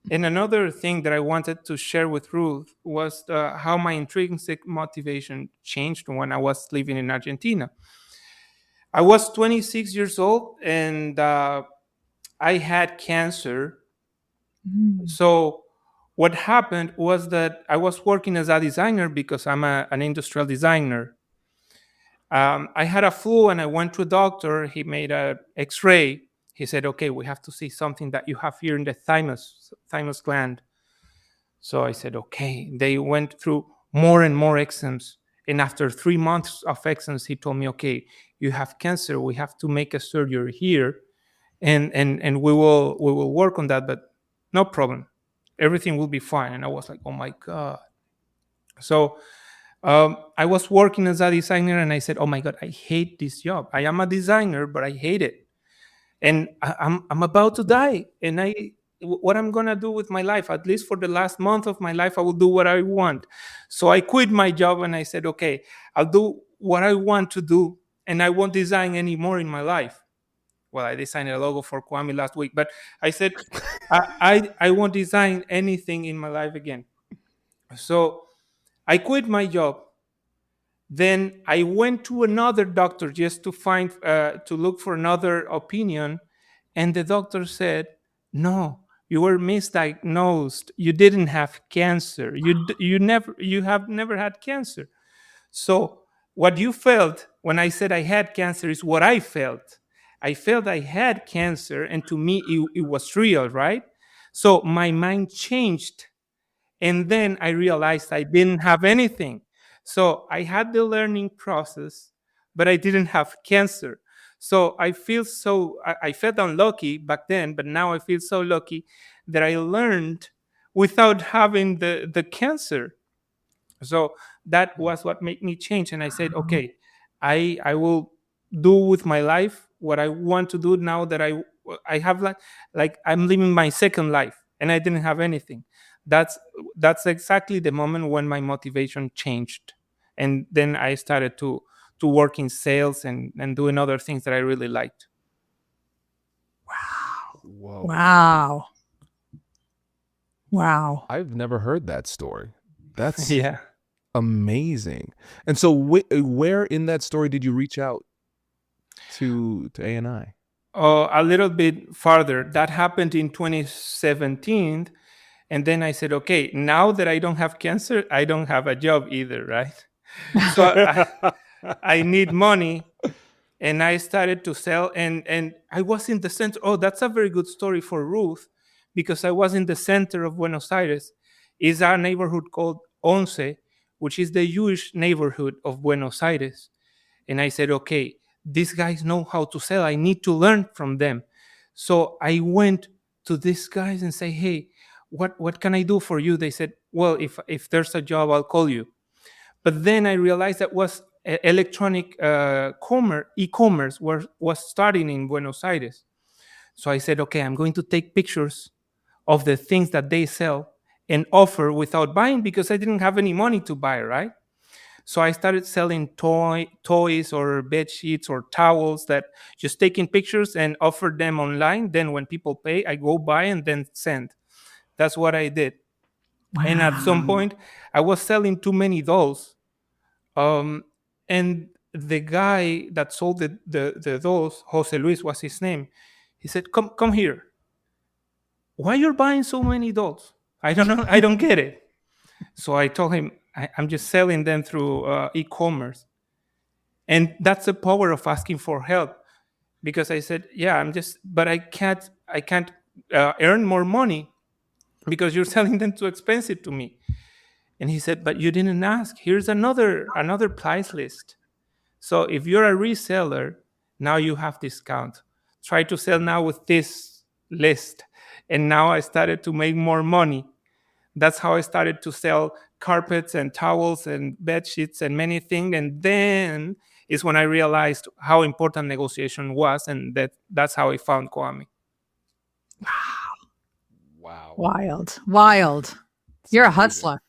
And another thing that I wanted to share with Ruth was how my intrinsic motivation changed when I was living in Argentina. I was 26 years old, and I had cancer. So what happened was that I was working as a designer because I'm an industrial designer. I had a flu and I went to a doctor. He made a X-ray. He said, "Okay, we have to see something that you have here in the thymus gland." So I said, "Okay." They went through more and more exams, and after 3 months of exams, he told me, "Okay, you have cancer. We have to make a surgery here, and we will work on that, but no problem. Everything will be fine." And I was like, "Oh my god!" So I was working as a designer, and I said, "Oh my god, I hate this job. I am a designer, but I hate it, and I'm about to die. And what I'm gonna do with my life? At least for the last month of my life, I will do what I want." So I quit my job, and I said, "Okay, I'll do what I want to do, and I won't design anymore in my life." Well, I designed a logo for Kwame last week, but I said, I won't design anything in my life again. So I quit my job. Then I went to another doctor just to to look for another opinion. And the doctor said, "No, you were misdiagnosed. You didn't have cancer. You have never had cancer. So what you felt when I said I had cancer is what I felt. I felt I had cancer, and to me it was real, right? So my mind changed, and then I realized I didn't have anything. So I had the learning process, but I didn't have cancer. So I felt unlucky back then, but now I feel so lucky that I learned without having the cancer. So that was what made me change. And I said, "Okay, I will do with my life what I want to do now that I have like I'm living my second life, and I didn't have anything." That's that's exactly the moment when my motivation changed, and then I started to work in sales and doing other things that I really liked. Whoa. Wow. Wow. I've never heard that story. That's Yeah. amazing. And so where in that story did you reach out to ANI? A little bit farther. That happened in 2017. And then I said, "Okay, now that I don't have cancer, I don't have a job either, right?" So I need money. And I started to sell. And I was in the center. Oh, that's a very good story for Ruth, because I was in the center of Buenos Aires. It's a neighborhood called Once, which is the Jewish neighborhood of Buenos Aires. And I said, "Okay, these guys know how to sell. I need to learn from them." So I went to these guys and say, "Hey, what can I do for you?" They said, "Well, if there's a job, I'll call you." But then I realized that was electronic e-commerce was starting in Buenos Aires. So I said, "Okay, I'm going to take pictures of the things that they sell and offer without buying, because I didn't have any money to buy, right?" So I started selling toys or bed sheets or towels, that just taking pictures and offer them online. Then when people pay, I go buy and then send. That's what I did. Wow. And at some point, I was selling too many dolls. And the guy that sold the dolls, Jose Luis was his name, he said, come here. Why you're buying so many dolls? I don't know. I don't get it. So I told him, I'm just selling them through e-commerce. And that's the power of asking for help. Because I said, "Yeah, but I can't earn more money because you're selling them too expensive to me." And he said, "But you didn't ask. Here's another price list. So if you're a reseller, now you have discount. Try to sell now with this list." And now I started to make more money. That's how I started to sell carpets and towels and bed sheets and many things. And then is when I realized how important negotiation was, and that's how I found Kwame. Wow. Wild. You're a amazing. hustler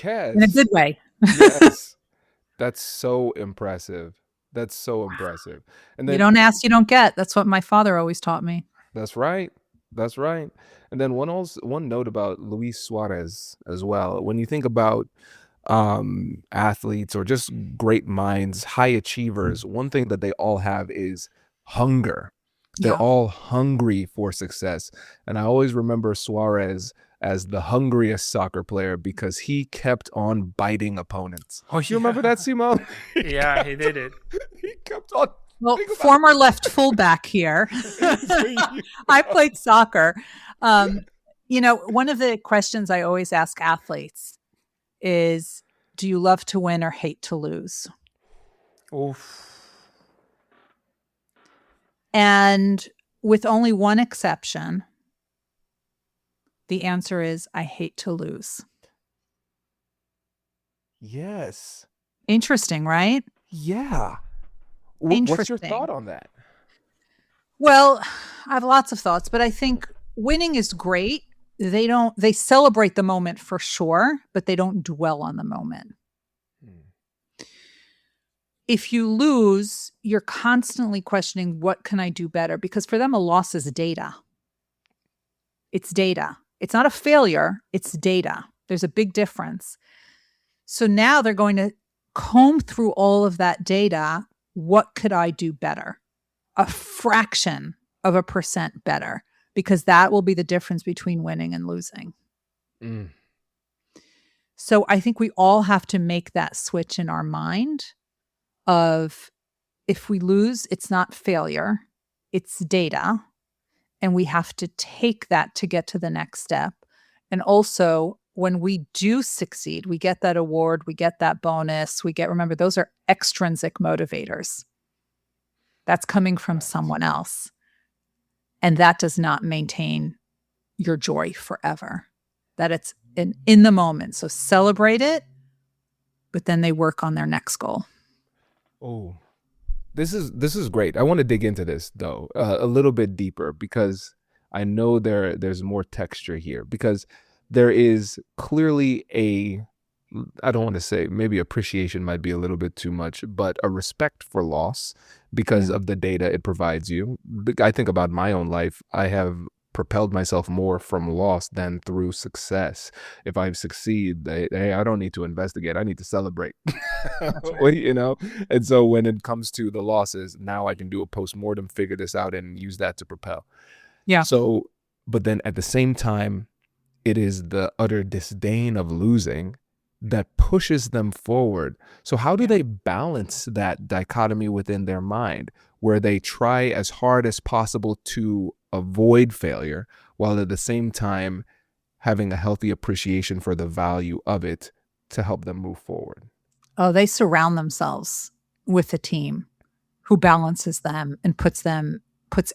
Yes. in a good way. Yes. That's so impressive. That's so impressive. And then You don't ask, you don't get. That's what my father always taught me. That's right. That's right. And then one note about Luis Suarez as well. When you think about athletes or just great minds, high achievers, one thing that they all have is hunger. They're Yeah. all hungry for success. And I always remember Suarez as the hungriest soccer player because he kept on biting opponents. Oh, You remember that, Simone? Yeah, he did it. He kept on. Well, former left fullback here. I played soccer. One of the questions I always ask athletes is, do you love to win or hate to lose? Oof. And with only one exception, the answer is, I hate to lose. Yes. Interesting, right? Yeah. What's your Interesting. thought on that? Well, I have lots of thoughts, but I think winning is great. They celebrate the moment for sure, but they don't dwell on the moment. If you lose, you're constantly questioning, what can I do better? Because for them, a loss is data. It's data. It's not a failure. It's data. There's a big difference. So now they're going to comb through all of that data. What could I do better? A fraction of a percent better, because that will be the difference between winning and losing. So I think we all have to make that switch in our mind of, if we lose, it's not failure, it's data. And we have to take that to get to the next step. And also, when we do succeed, we get that award, we get that bonus, remember, those are extrinsic motivators. That's coming from someone else. And that does not maintain your joy forever. That it's in the moment. So celebrate it, but then they work on their next goal. Oh, this is great. I want to dig into this though a little bit deeper, because I know there's more texture here, because there is clearly I don't want to say, maybe appreciation might be a little bit too much, but a respect for loss because of the data it provides you. I think about my own life. I have propelled myself more from loss than through success. If I succeed, I don't need to investigate. I need to celebrate. Right. And so when it comes to the losses, now I can do a postmortem, figure this out, and use that to propel. Yeah. So, but then at the same time, it is the utter disdain of losing that pushes them forward. So how do they balance that dichotomy within their mind, where they try as hard as possible to avoid failure, while at the same time having a healthy appreciation for the value of it to help them move forward? Oh, they surround themselves with a team who balances them and puts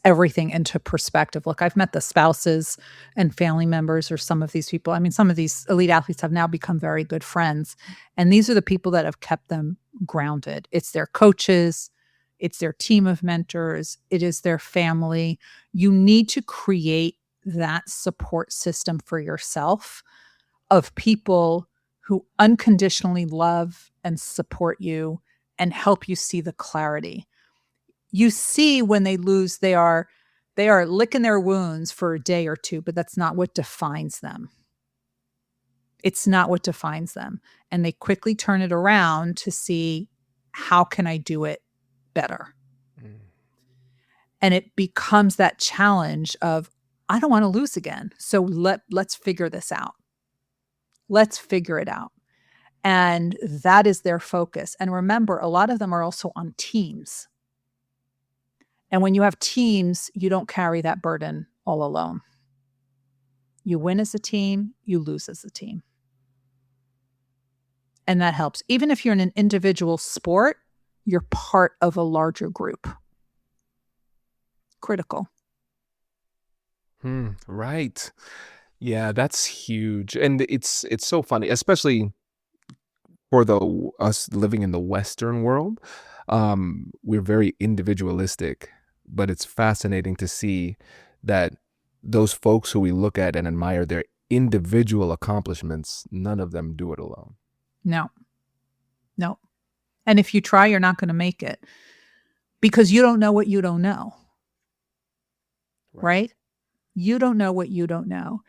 everything into perspective. Look, I've met the spouses and family members or some of these people. I mean, some of these elite athletes have now become very good friends. And these are the people that have kept them grounded. It's their coaches. It's their team of mentors. It is their family. You need to create that support system for yourself of people who unconditionally love and support you and help you see the clarity. You see, when they lose, they are licking their wounds for a day or two, but that's not what defines them. It's not what defines them. And they quickly turn it around to see, how can I do it better? And it becomes that challenge of, I don't want to lose again. So let's figure this out. Let's figure it out. And that is their focus. And remember, a lot of them are also on teams. And when you have teams, you don't carry that burden all alone. You win as a team, you lose as a team. And that helps. Even if you're in an individual sport, you're part of a larger group. Critical. Right. Yeah, that's huge. And it's so funny, especially for us living in the Western world. We're very individualistic, but it's fascinating to see that those folks who we look at and admire their individual accomplishments, none of them do it alone. No. And if you try, you're not going to make it, because you don't know what you don't know. Right? You don't know what you don't know.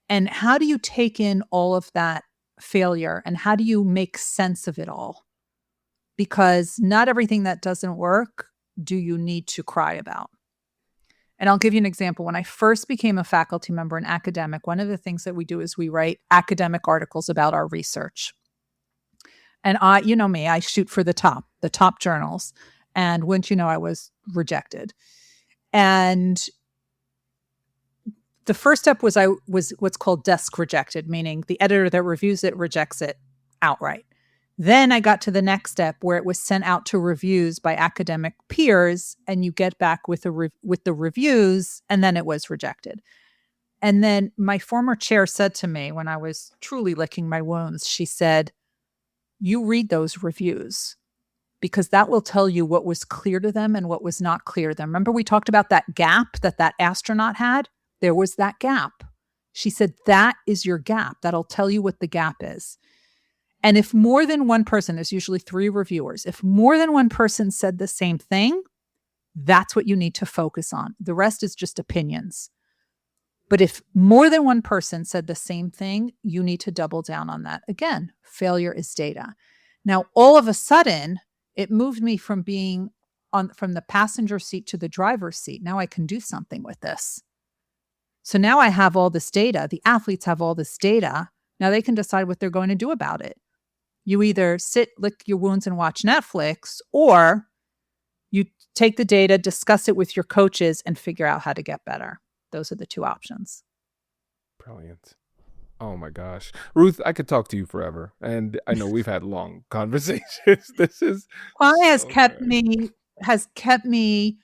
And how do you take in all of that failure, and how do you make sense of it all? Because not everything that doesn't work do you need to cry about. And I'll give you an example. When I first became a faculty member and academic, one of the things that we do is we write academic articles about our research. And you know me, I shoot for the top journals. And wouldn't you know, I was rejected. And the first step was I was what's called desk rejected, meaning the editor that reviews it rejects it outright. Then I got to the next step where it was sent out to reviews by academic peers, and you get back with the reviews, and then it was rejected. And then my former chair said to me when I was truly licking my wounds, she said, "You read those reviews because that will tell you what was clear to them and what was not clear to them." Remember we talked about that gap that astronaut had? There was that gap. She said, that is your gap. That'll tell you what the gap is. And if more than one person, there's usually 3 reviewers, if more than one person said the same thing, that's what you need to focus on. The rest is just opinions. But if more than one person said the same thing, you need to double down on that. Again, failure is data. Now, all of a sudden, it moved me from being from the passenger seat to the driver's seat. Now I can do something with this. So now I have all this data. The athletes have all this data. Now they can decide what they're going to do about it. You either sit, lick your wounds and watch Netflix, or you take the data, discuss it with your coaches, and figure out how to get better. Those are the 2 options. Brilliant. Oh my gosh. Ruth, I could talk to you forever. And I know we've had long conversations. This is Kwame has kept me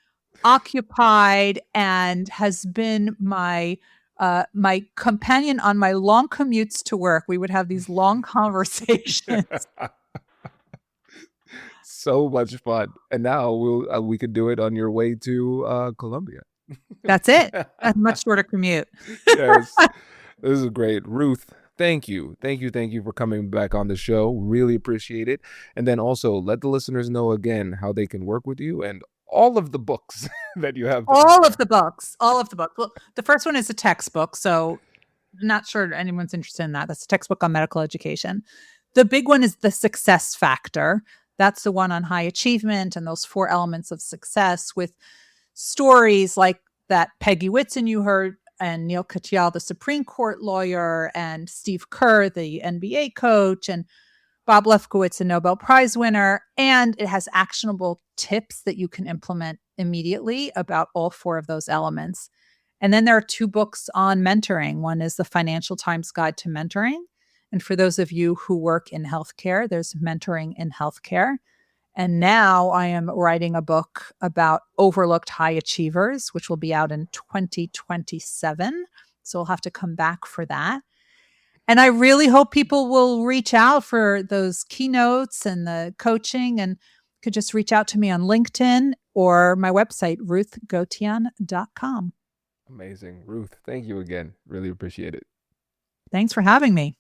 occupied and has been my companion on my long commutes to work. We would have these long conversations. So much fun. And now we could do it on your way to Columbia. That's it. A much shorter commute. Yes. This is great. Ruth, thank you. Thank you for coming back on the show. Really appreciate it. And then also let the listeners know again how they can work with you and all of the books that you have. All of the books. Well, the first one is a textbook, so not sure anyone's interested in that. That's a textbook on medical education. The big one is The Success Factor. That's the one on high achievement and those 4 elements of success, with stories like that Peggy Whitson you heard, and Neil Katyal, the Supreme Court lawyer, and Steve Kerr, the NBA coach, and Bob Lefkowitz, a Nobel Prize winner. And it has actionable tips that you can implement immediately about all 4 of those elements. And then there are 2 books on mentoring. One is the Financial Times Guide to Mentoring. And for those of you who work in healthcare, there's Mentoring in Healthcare. And now I am writing a book about overlooked high achievers, which will be out in 2027. So we'll have to come back for that. And I really hope people will reach out for those keynotes and the coaching, and could just reach out to me on LinkedIn or my website, ruthgotian.com. Amazing. Ruth, thank you again. Really appreciate it. Thanks for having me.